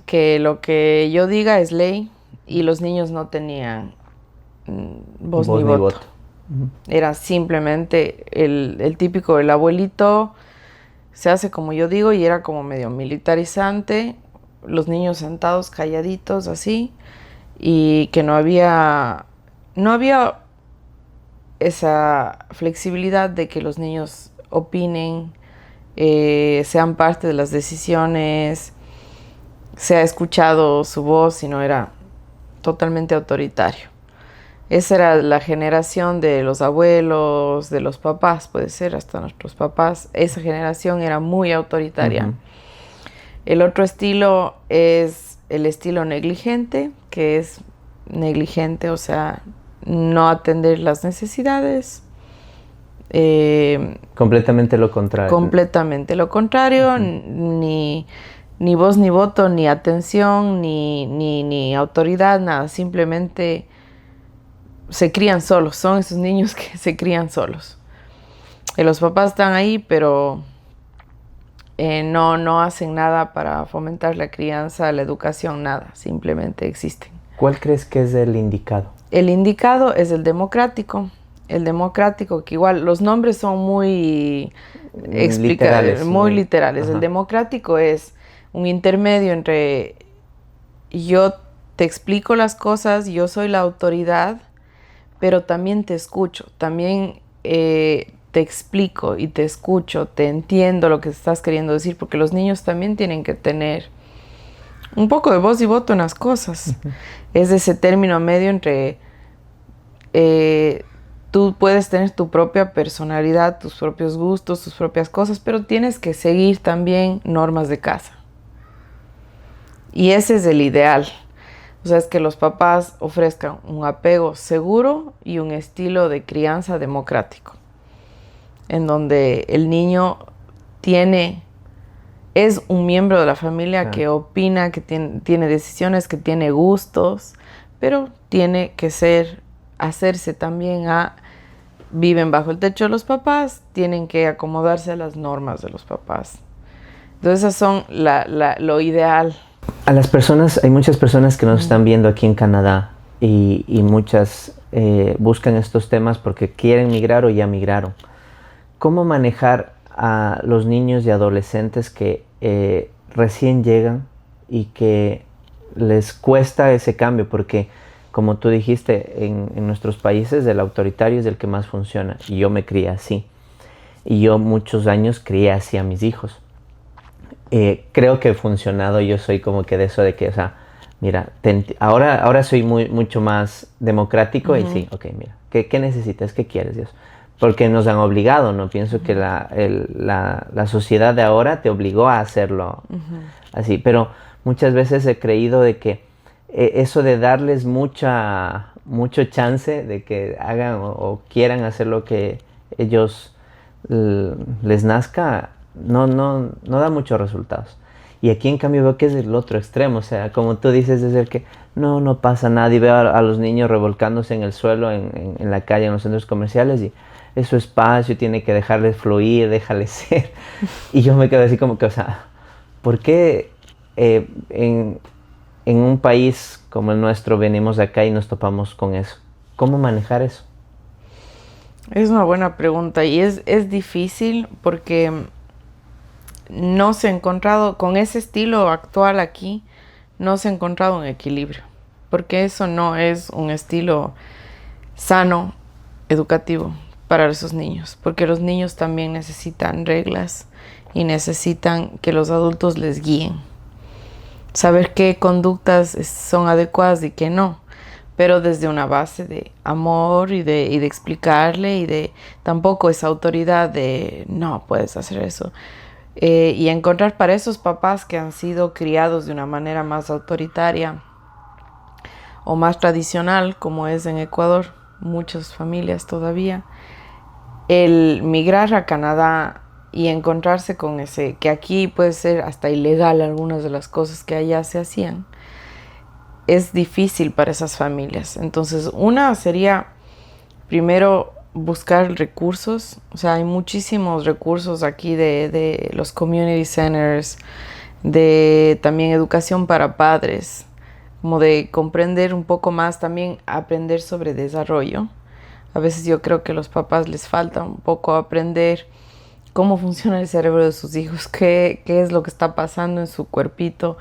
que lo que yo diga es ley y los niños no tenían voz ni voto. Era simplemente el típico, el abuelito se hace como yo digo y era como medio militarizante. Los niños sentados calladitos así y que no había esa flexibilidad de que los niños opinen, sean parte de las decisiones, se ha escuchado su voz, sino era totalmente autoritario. Esa era la generación de los abuelos, de los papás, puede ser, hasta nuestros papás. Esa generación era muy autoritaria. Ujú. El otro estilo es el estilo negligente, que es negligente, o sea, no atender las necesidades. Completamente lo contrario. Completamente lo contrario, ni voz ni voto, ni atención, ni autoridad, nada. Simplemente se crían solos, son esos niños que se crían solos. Y los papás están ahí, pero no hacen nada para fomentar la crianza, la educación, nada. Simplemente existen. ¿Cuál crees que es el indicado? El indicado es el democrático. El democrático, que igual los nombres son muy Literales, muy literales. Ajá. El democrático es un intermedio entre yo te explico las cosas, yo soy la autoridad, pero también te escucho, también te explico y te escucho, te entiendo lo que estás queriendo decir, porque los niños también tienen que tener un poco de voz y voto en las cosas. Es ese término medio entre tú puedes tener tu propia personalidad, tus propios gustos, tus propias cosas, pero tienes que seguir también normas de casa. Y ese es el ideal. O sea, es que los papás ofrezcan un apego seguro y un estilo de crianza democrático, en donde el niño es un miembro de la familia que opina, que tiene decisiones, que tiene gustos, pero tiene que hacerse también viven bajo el techo de los papás, tienen que acomodarse a las normas de los papás. Entonces esas son lo ideal. A las personas, hay muchas personas que nos están viendo aquí en Canadá y muchas buscan estos temas porque quieren migrar o ya migraron. ¿Cómo manejar a los niños y adolescentes que recién llegan y que les cuesta ese cambio? Porque como tú dijiste, en nuestros países el autoritario es el que más funciona y yo me crié así. Y yo muchos años crié así a mis hijos. Creo que he funcionado, yo soy como que de eso de que, o sea, mira, ahora soy mucho más democrático y sí, ok, mira, ¿qué necesitas? ¿Qué quieres, Dios? Porque nos han obligado, ¿no? Pienso que la sociedad de ahora te obligó a hacerlo así, pero muchas veces he creído de que eso de darles mucho chance de que hagan o quieran hacer lo que ellos les nazca, no da muchos resultados. Y aquí en cambio veo que es el otro extremo, o sea, como tú dices, es el que no pasa nada y veo a los niños revolcándose en el suelo, en la calle, en los centros comerciales y es su espacio, tiene que dejarles fluir, déjales ser. Y yo me quedo así como que, o sea, ¿por qué en un país como el nuestro venimos de acá y nos topamos con eso? ¿Cómo manejar eso? Es una buena pregunta y es difícil porque no se ha encontrado, con ese estilo actual aquí, no se ha encontrado un equilibrio, porque eso no es un estilo sano, educativo para esos niños, porque los niños también necesitan reglas y necesitan que los adultos les guíen, saber qué conductas son adecuadas y qué no, pero desde una base de amor y de explicarle y de tampoco esa autoridad de no puedes hacer eso. Y encontrar para esos papás que han sido criados de una manera más autoritaria o más tradicional, como es en Ecuador, muchas familias todavía, el migrar a Canadá y encontrarse con ese, que aquí puede ser hasta ilegal algunas de las cosas que allá se hacían, es difícil para esas familias. Entonces, una sería primero buscar recursos, o sea, hay muchísimos recursos aquí de los community centers, de también educación para padres, como de comprender un poco más, también aprender sobre desarrollo. A veces yo creo que a los papás les falta un poco aprender cómo funciona el cerebro de sus hijos, qué es lo que está pasando en su cuerpito,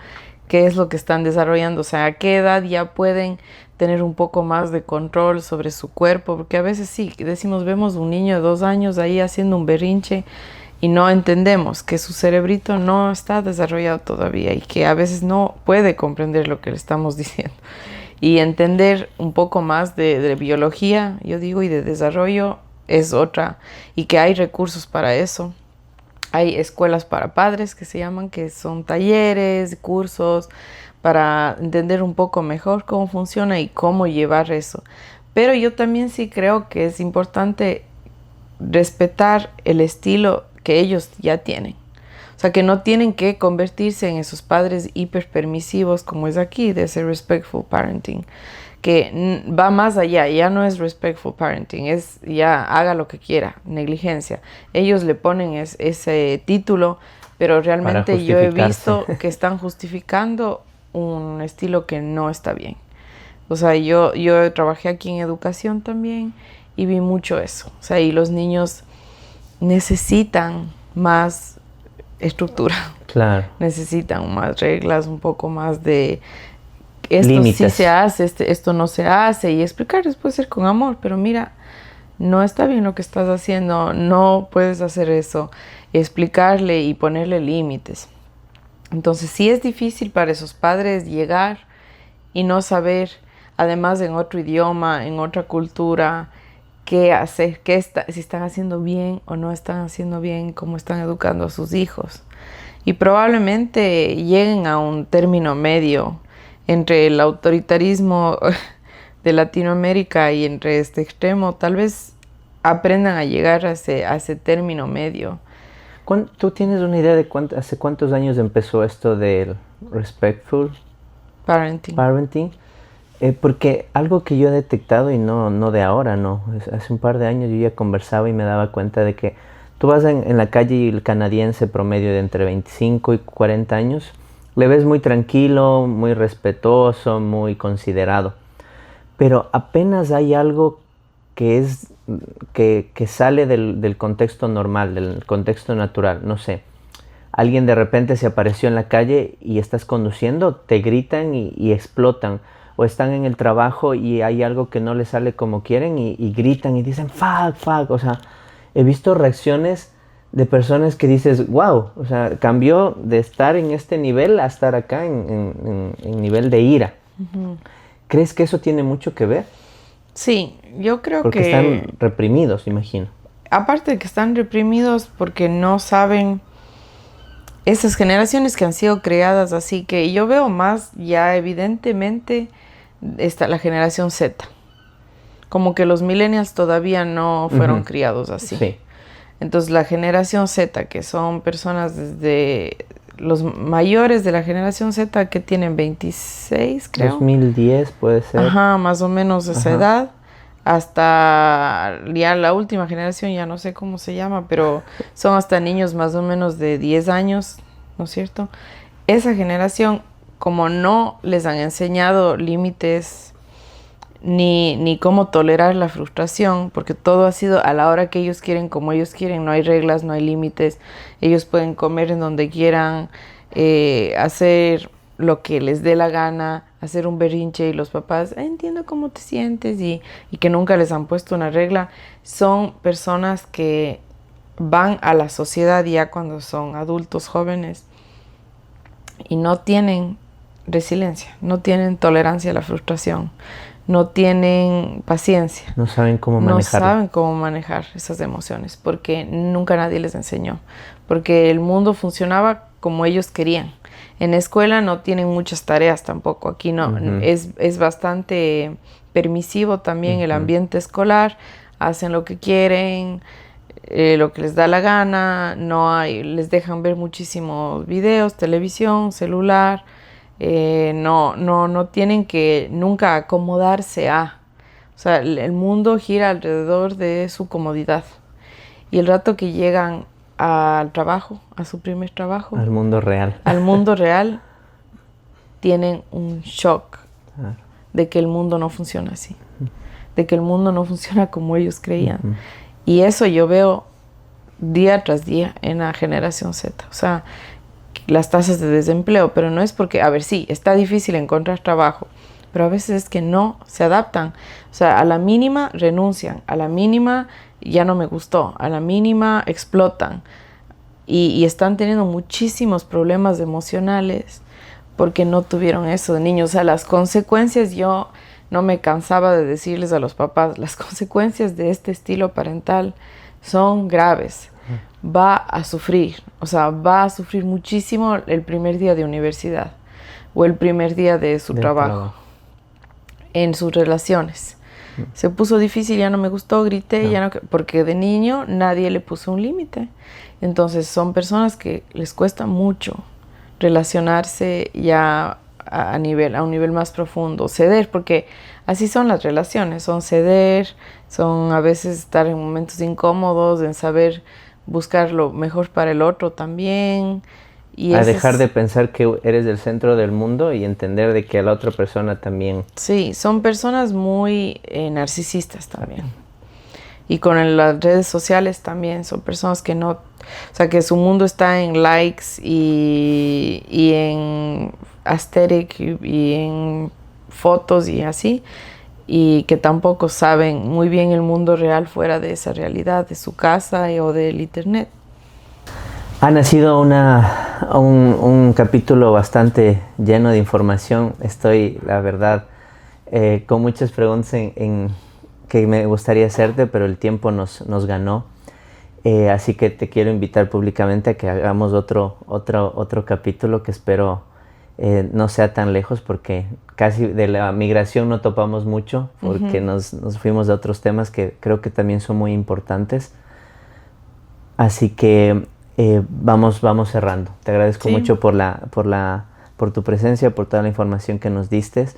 qué es lo que están desarrollando, o sea, a qué edad ya pueden tener un poco más de control sobre su cuerpo, porque a veces sí, decimos, vemos un niño de 2 años ahí haciendo un berrinche y no entendemos que su cerebrito no está desarrollado todavía y que a veces no puede comprender lo que le estamos diciendo. Y entender un poco más de biología, yo digo, y de desarrollo es otra, y que hay recursos para eso. Hay escuelas para padres que se llaman, que son talleres, cursos, para entender un poco mejor cómo funciona y cómo llevar eso. Pero yo también sí creo que es importante respetar el estilo que ellos ya tienen. O sea, que no tienen que convertirse en esos padres hiperpermisivos como es aquí, de ese respectful parenting, que va más allá, ya no es respectful parenting, es ya haga lo que quiera, negligencia. Ellos le ponen ese título, pero realmente yo he visto que están justificando un estilo que no está bien. O sea, yo trabajé aquí en educación también y vi mucho eso. O sea, y los niños necesitan más estructura. Claro. Necesitan más reglas, un poco más de esto límites. Sí se hace, esto no se hace, y explicarles puede ser con amor, pero mira, no está bien lo que estás haciendo, no puedes hacer eso, explicarle y ponerle límites. Entonces sí es difícil para esos padres llegar y no saber, además en otro idioma, en otra cultura, qué hacer, si están haciendo bien o no están haciendo bien, cómo están educando a sus hijos. Y probablemente lleguen a un término medio entre el autoritarismo de Latinoamérica y entre este extremo. Tal vez aprendan a llegar a ese término medio. ¿Tú tienes una idea de hace cuántos años empezó esto del respectful parenting? Porque algo que yo he detectado, y no de ahora, no, hace un par de años yo ya conversaba y me daba cuenta de que tú vas en la calle y el canadiense promedio de entre 25 y 40 años, le ves muy tranquilo, muy respetuoso, muy considerado. Pero apenas hay algo que sale del contexto normal, del contexto natural, no sé. Alguien de repente se apareció en la calle y estás conduciendo, te gritan y explotan. O están en el trabajo y hay algo que no les sale como quieren y gritan y dicen fuck. O sea, he visto reacciones de personas que dices, wow, o sea, cambió de estar en este nivel a estar acá en nivel de ira. Uh-huh. ¿Crees que eso tiene mucho que ver? Sí, yo creo porque que... Porque están reprimidos, imagino. Aparte de que están reprimidos porque no saben... Esas generaciones que han sido creadas así, que yo veo más ya evidentemente está la generación Z. Como que los millennials todavía no fueron criados así. Sí. Entonces la generación Z, que son personas desde los mayores de la generación Z que tienen 26, creo. 2010 puede ser. Ajá, más o menos esa edad. Hasta ya la última generación, ya no sé cómo se llama, pero son hasta niños más o menos de 10 años, ¿no es cierto? Esa generación, como no les han enseñado límites ni cómo tolerar la frustración, porque todo ha sido a la hora que ellos quieren, como ellos quieren, no hay reglas, no hay límites, ellos pueden comer en donde quieran, hacer lo que les dé la gana, hacer un berrinche, y los papás, entiendo cómo te sientes, y que nunca les han puesto una regla. Son personas que van a la sociedad ya cuando son adultos jóvenes y no tienen resiliencia, no tienen tolerancia a la frustración, no tienen paciencia. No saben cómo manejarlo. No saben cómo manejar esas emociones porque nunca nadie les enseñó, porque el mundo funcionaba como ellos querían. En la escuela no tienen muchas tareas tampoco, aquí no, es bastante permisivo también el ambiente escolar, hacen lo que quieren, lo que les da la gana, les dejan ver muchísimos videos, televisión, celular, no tienen que nunca acomodarse a, o sea, el mundo gira alrededor de su comodidad, y el rato que llegan al trabajo, a su primer trabajo, al mundo real, tienen un shock de que el mundo no funciona así, de que el mundo no funciona como ellos creían. Y eso yo veo día tras día en la generación Z. O sea, las tasas de desempleo, pero no es porque, a ver, sí, está difícil encontrar trabajo, pero a veces es que no se adaptan. O sea, a la mínima renuncian, a la mínima ya no me gustó, a la mínima explotan. y están teniendo muchísimos problemas emocionales porque no tuvieron eso de niños. O sea, las consecuencias, yo no me cansaba de decirles a los papás, las consecuencias de este estilo parental son graves. Va a sufrir, o sea, va a sufrir muchísimo el primer día de universidad o el primer día de su trabajo, en sus relaciones. Se puso difícil, ya no me gustó, grité, ya no, porque de niño nadie le puso un límite. Entonces son personas que les cuesta mucho relacionarse ya a un nivel más profundo, ceder, porque así son las relaciones, son ceder, son a veces estar en momentos incómodos, en saber buscar lo mejor para el otro también. Y a dejar de pensar que eres el centro del mundo y entender de que a la otra persona también. Sí, son personas muy narcisistas también. Y con las redes sociales también son personas que no, o sea, que su mundo está en likes y en aesthetic y en fotos y así, y que tampoco saben muy bien el mundo real fuera de esa realidad, de su casa o del internet. Ha nacido un capítulo bastante lleno de información. Estoy, la verdad, con muchas preguntas que me gustaría hacerte, pero el tiempo nos ganó. Así que te quiero invitar públicamente a que hagamos otro capítulo que espero no sea tan lejos, porque casi de la migración no topamos mucho, porque nos fuimos a otros temas que creo que también son muy importantes. Así que vamos cerrando. Te agradezco mucho por tu presencia, por toda la información que nos diste.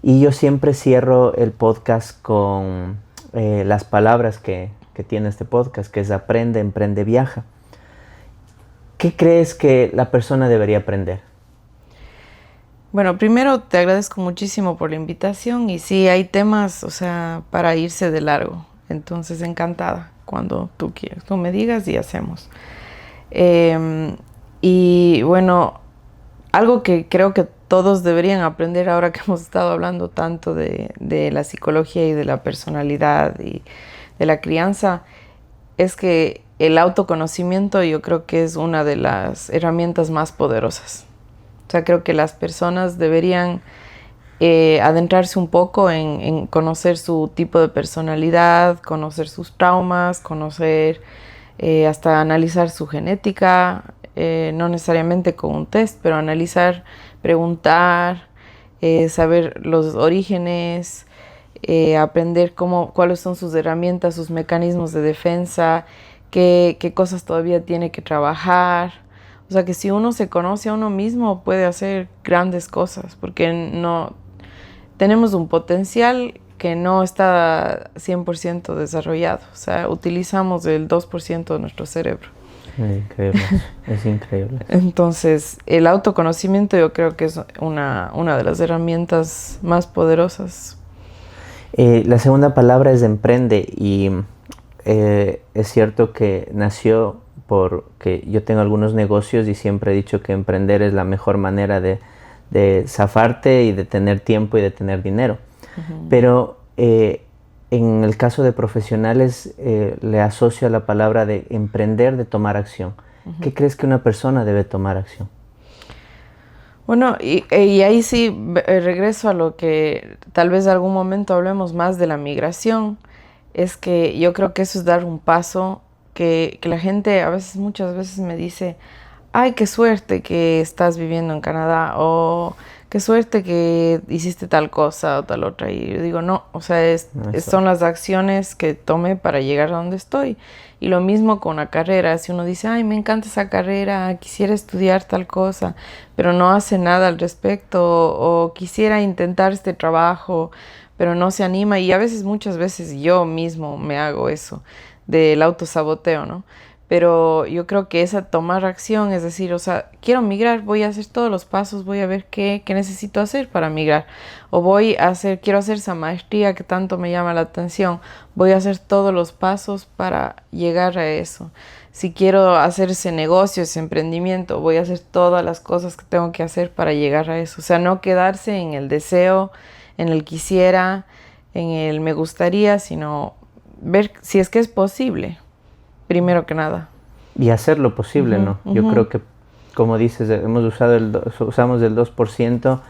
Y yo siempre cierro el podcast con las palabras que tiene este podcast, que es aprende, emprende, viaja. ¿Qué crees que la persona debería aprender? Bueno, primero te agradezco muchísimo por la invitación y sí, hay temas, o sea, para irse de largo. Entonces, encantada cuando tú quieras, tú me digas y hacemos. Y bueno, algo que creo que todos deberían aprender ahora que hemos estado hablando tanto de la psicología y de la personalidad y de la crianza, es que el autoconocimiento yo creo que es una de las herramientas más poderosas. O sea, creo que las personas deberían adentrarse un poco en conocer su tipo de personalidad, conocer sus traumas, conocer hasta analizar su genética, no necesariamente con un test, pero analizar, preguntar, saber los orígenes, aprender cuáles son sus herramientas, sus mecanismos de defensa, qué cosas todavía tiene que trabajar. O sea, que si uno se conoce a uno mismo puede hacer grandes cosas, porque no tenemos un potencial que no está 100% desarrollado. O sea, utilizamos el 2% de nuestro cerebro. Es increíble, es increíble. Entonces, el autoconocimiento yo creo que es una de las herramientas más poderosas. La segunda palabra es emprende, y es cierto que nació porque yo tengo algunos negocios y siempre he dicho que emprender es la mejor manera de zafarte y de tener tiempo y de tener dinero. Pero en el caso de profesionales le asocio a la palabra de emprender, de tomar acción. ¿Qué crees que una persona debe tomar acción? Bueno, y ahí sí regreso a lo que tal vez en algún momento hablemos más de la migración. Es que yo creo que eso es dar un paso que la gente muchas veces me dice, ay, qué suerte que estás viviendo en Canadá, o qué suerte que hiciste tal cosa o tal otra. Y yo digo, no, o sea, son las acciones que tomé para llegar a donde estoy. Y lo mismo con una carrera. Si uno dice, ay, me encanta esa carrera, quisiera estudiar tal cosa, pero no hace nada al respecto, o quisiera intentar este trabajo, pero no se anima. Y muchas veces yo mismo me hago eso, del autosaboteo, ¿no? Pero yo creo que esa tomar acción, es decir, o sea, quiero migrar, voy a hacer todos los pasos, voy a ver qué necesito hacer para migrar. O quiero hacer esa maestría que tanto me llama la atención, voy a hacer todos los pasos para llegar a eso. Si quiero hacer ese negocio, ese emprendimiento, voy a hacer todas las cosas que tengo que hacer para llegar a eso. O sea, no quedarse en el deseo, en el quisiera, en el me gustaría, sino ver si es que es posible. Primero que nada. y hacer lo posible, ¿no? Yo creo que, como dices, usamos el 2%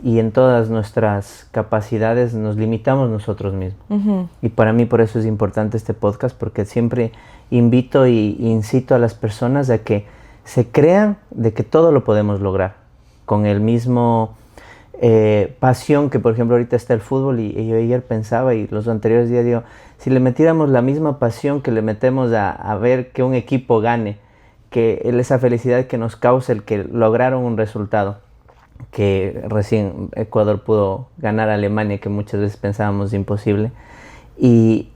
y en todas nuestras capacidades nos limitamos nosotros mismos. Y para mí por eso es importante este podcast, porque siempre invito y incito a las personas a que se crean de que todo lo podemos lograr con el mismo pasión que, por ejemplo, ahorita está el fútbol y yo ayer pensaba y los anteriores días digo, si le metiéramos la misma pasión que le metemos a ver que un equipo gane, que esa felicidad que nos causa el que lograron un resultado, que recién Ecuador pudo ganar a Alemania, que muchas veces pensábamos imposible, y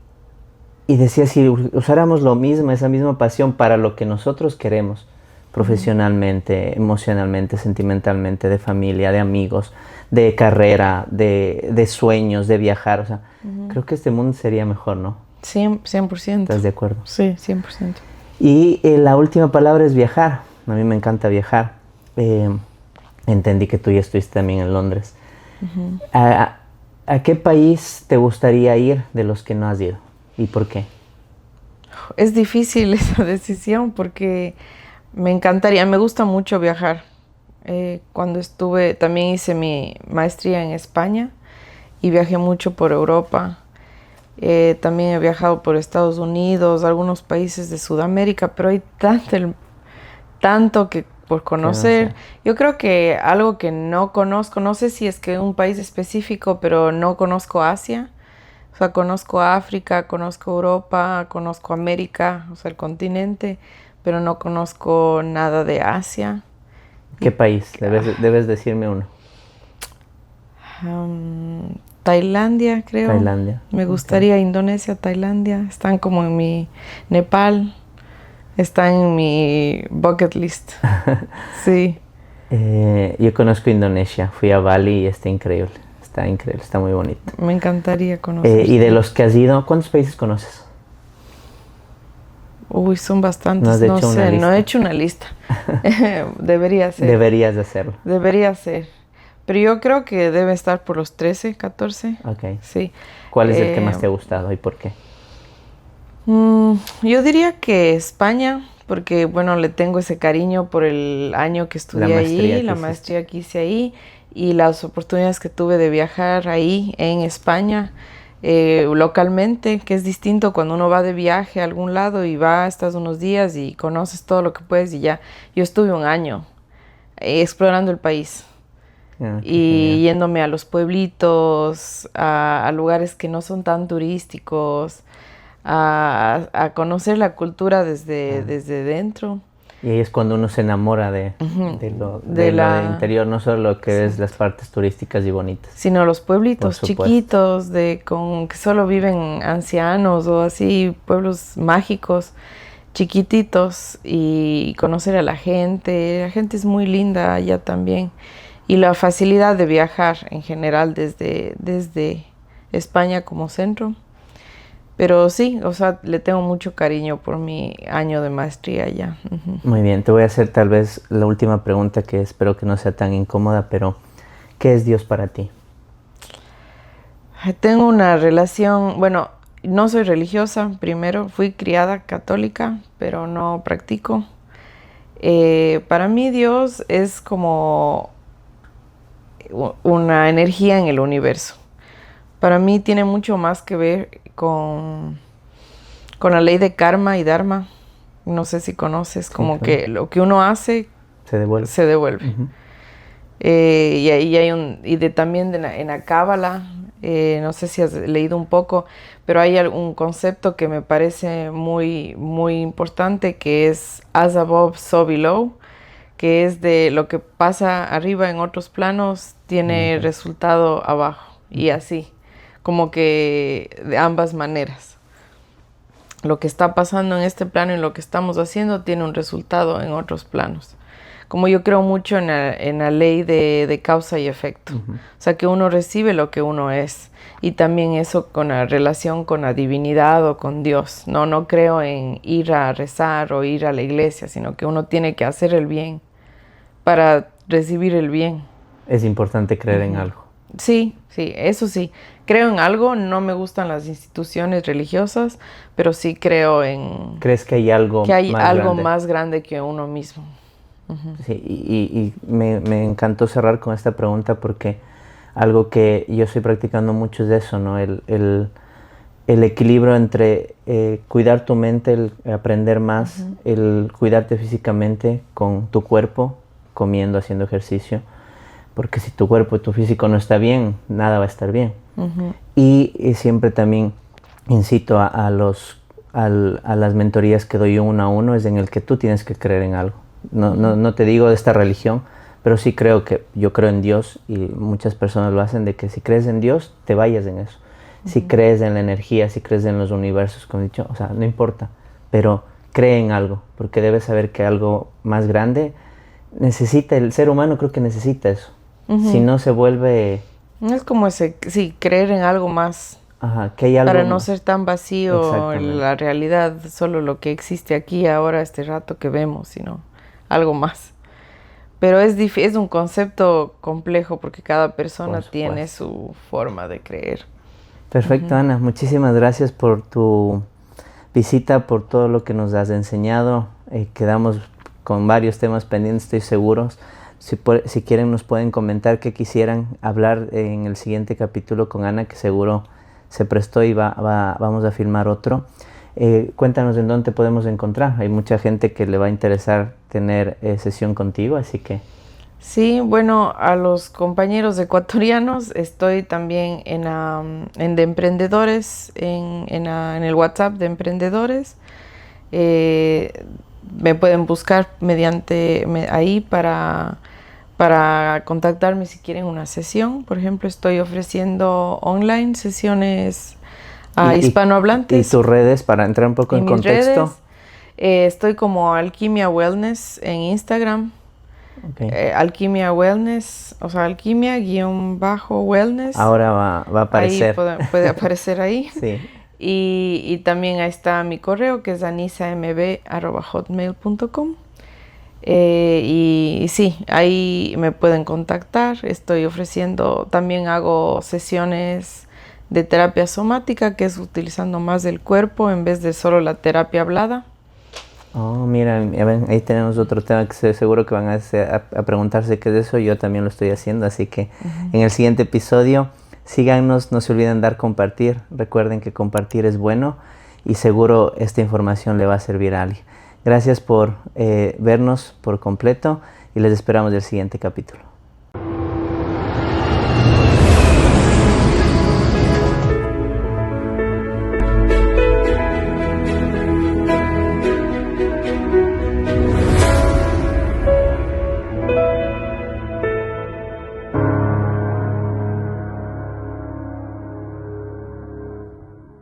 decía, si usáramos lo mismo, esa misma pasión para lo que nosotros queremos, profesionalmente, emocionalmente, sentimentalmente, de familia, de amigos, de carrera, de sueños, de viajar, o sea, creo que este mundo sería mejor, ¿no? 100%. ¿Estás de acuerdo? Sí, 100%. Y la última palabra es viajar. A mí me encanta viajar. Entendí que tú ya estuviste también en Londres. ¿A qué país te gustaría ir de los que no has ido? ¿Y por qué? Es difícil esa decisión porque me encantaría, me gusta mucho viajar. Cuando estuve, también hice mi maestría en España y viajé mucho por Europa. También he viajado por Estados Unidos, algunos países de Sudamérica, pero hay tanto que por conocer. Yo creo que algo que no conozco, no sé si es que un país específico, pero no conozco Asia. O sea, conozco África, conozco Europa, conozco América, o sea, el continente, pero no conozco nada de Asia. ¿Qué país? Debes decirme uno. Tailandia, creo. Tailandia. Me gustaría Indonesia, Tailandia. Están como en mi Nepal. Está en mi bucket list. Sí. Yo conozco Indonesia. Fui a Bali y está increíble. Está increíble, está muy bonito. Me encantaría conocer. Y de los que has ido, ¿cuántos países conoces? Uy, son bastantes. ¿No has hecho una lista? No he hecho una lista. Debería ser. Deberías de hacerlo. Debería ser. Pero yo creo que debe estar por los 13, 14. Ok. Sí. ¿Cuál es el que más te ha gustado y por qué? Yo diría que España, porque bueno, le tengo ese cariño por el año que estudié ahí, la maestría que hice ahí y las oportunidades que tuve de viajar ahí en España, localmente, que es distinto cuando uno va de viaje a algún lado y estás unos días y conoces todo lo que puedes y ya. Yo estuve un año explorando el país. Y yéndome a los pueblitos, a lugares que no son tan turísticos, a conocer la cultura desde dentro. Y ahí es cuando uno se enamora de lo del interior, no solo lo que es las partes turísticas y bonitas. Sino los pueblitos chiquitos, que solo viven ancianos o así, pueblos mágicos, chiquititos, y conocer a la gente. La gente es muy linda allá también. Y la facilidad de viajar en general desde España como centro. Pero sí, o sea, le tengo mucho cariño por mi año de maestría allá. Muy bien, te voy a hacer tal vez la última pregunta que espero que no sea tan incómoda, pero ¿qué es Dios para ti? Tengo una relación, bueno, no soy religiosa, primero fui criada católica, pero no practico. Para mí Dios es como una energía en el universo. Para mí tiene mucho más que ver con la ley de karma y dharma. No sé si conoces, como que lo que uno hace se devuelve. Y ahí hay también en la Cábala, no sé si has leído un poco, pero hay un concepto que me parece muy, muy importante, que es as above, so below, que es de lo que pasa arriba en otros planos, tiene resultado abajo, y así, como que de ambas maneras. Lo que está pasando en este plano y lo que estamos haciendo tiene un resultado en otros planos. Como yo creo mucho en la ley de causa y efecto. O sea, que uno recibe lo que uno es. Y también eso con la relación con la divinidad o con Dios. No creo en ir a rezar o ir a la iglesia, sino que uno tiene que hacer el bien para recibir el bien. Es importante creer en algo. Sí, sí, eso sí. Creo en algo, no me gustan las instituciones religiosas, pero sí creo en ¿Crees que hay que algo hay más algo grande? más grande que uno mismo. Ujú. Sí, y me encantó cerrar con esta pregunta porque algo que yo estoy practicando mucho es eso, ¿no? El equilibrio entre cuidar tu mente, el aprender más, Ujú. el cuidarte físicamente con tu cuerpo, comiendo, haciendo ejercicio, porque si tu cuerpo y tu físico no está bien, nada va a estar bien. Ujú. Y siempre también incito a las mentorías que doy uno a uno, es en el que tú tienes que creer en algo. No te digo de esta religión, pero sí creo que yo creo en Dios y muchas personas lo hacen, de que si crees en Dios, te vayas en eso. Si crees en la energía, si crees en los universos, como he dicho, o sea, no importa, pero cree en algo, porque debes saber que algo más grande necesita, el ser humano creo que necesita eso. Si Ujú. no se vuelve, Es como ese, sí, creer en algo más ajá, que hay algo para no más. ser tan vacío Exactamente. la realidad, solo lo que existe aquí, ahora, este rato que vemos, sino algo más. Pero es un concepto complejo porque cada persona Por tiene supuesto. su forma de creer. Perfecto, Ujú. Ana. Muchísimas gracias por tu visita, por todo lo que nos has enseñado. Quedamos con varios temas pendientes, estoy seguro. Si quieren, nos pueden comentar qué quisieran hablar en el siguiente capítulo con Ana, que seguro se prestó y vamos a filmar otro. Cuéntanos en dónde te podemos encontrar. Hay mucha gente que le va a interesar tener sesión contigo, así que Sí, bueno, a los compañeros ecuatorianos estoy también en de emprendedores, en el WhatsApp de emprendedores. Eh, Me pueden buscar ahí para contactarme si quieren una sesión. Por ejemplo, estoy ofreciendo online sesiones a y, y, y hispanohablantes tus redes para entrar un poco en en mis contexto. redes. Estoy como Alquimia Wellness en Instagram. Okay. Alquimia Wellness, o sea, Alquimia-Wellness. Ahora va a Ahí aparecer. puede aparecer ahí. Sí. Y también ahí está mi correo, que es anisamb@hotmail.com. Y sí, ahí me pueden contactar. Estoy ofreciendo, también hago sesiones de terapia somática, que es utilizando más el cuerpo en vez de solo la terapia hablada. Oh, mira, ya ven, ahí tenemos otro tema que seguro que van a preguntarse qué es eso. Yo también lo estoy haciendo, así que en el siguiente episodio síganos, no se olviden dar compartir. Recuerden que compartir es bueno y seguro esta información le va a servir a alguien. Gracias por vernos por completo y les esperamos del siguiente capítulo.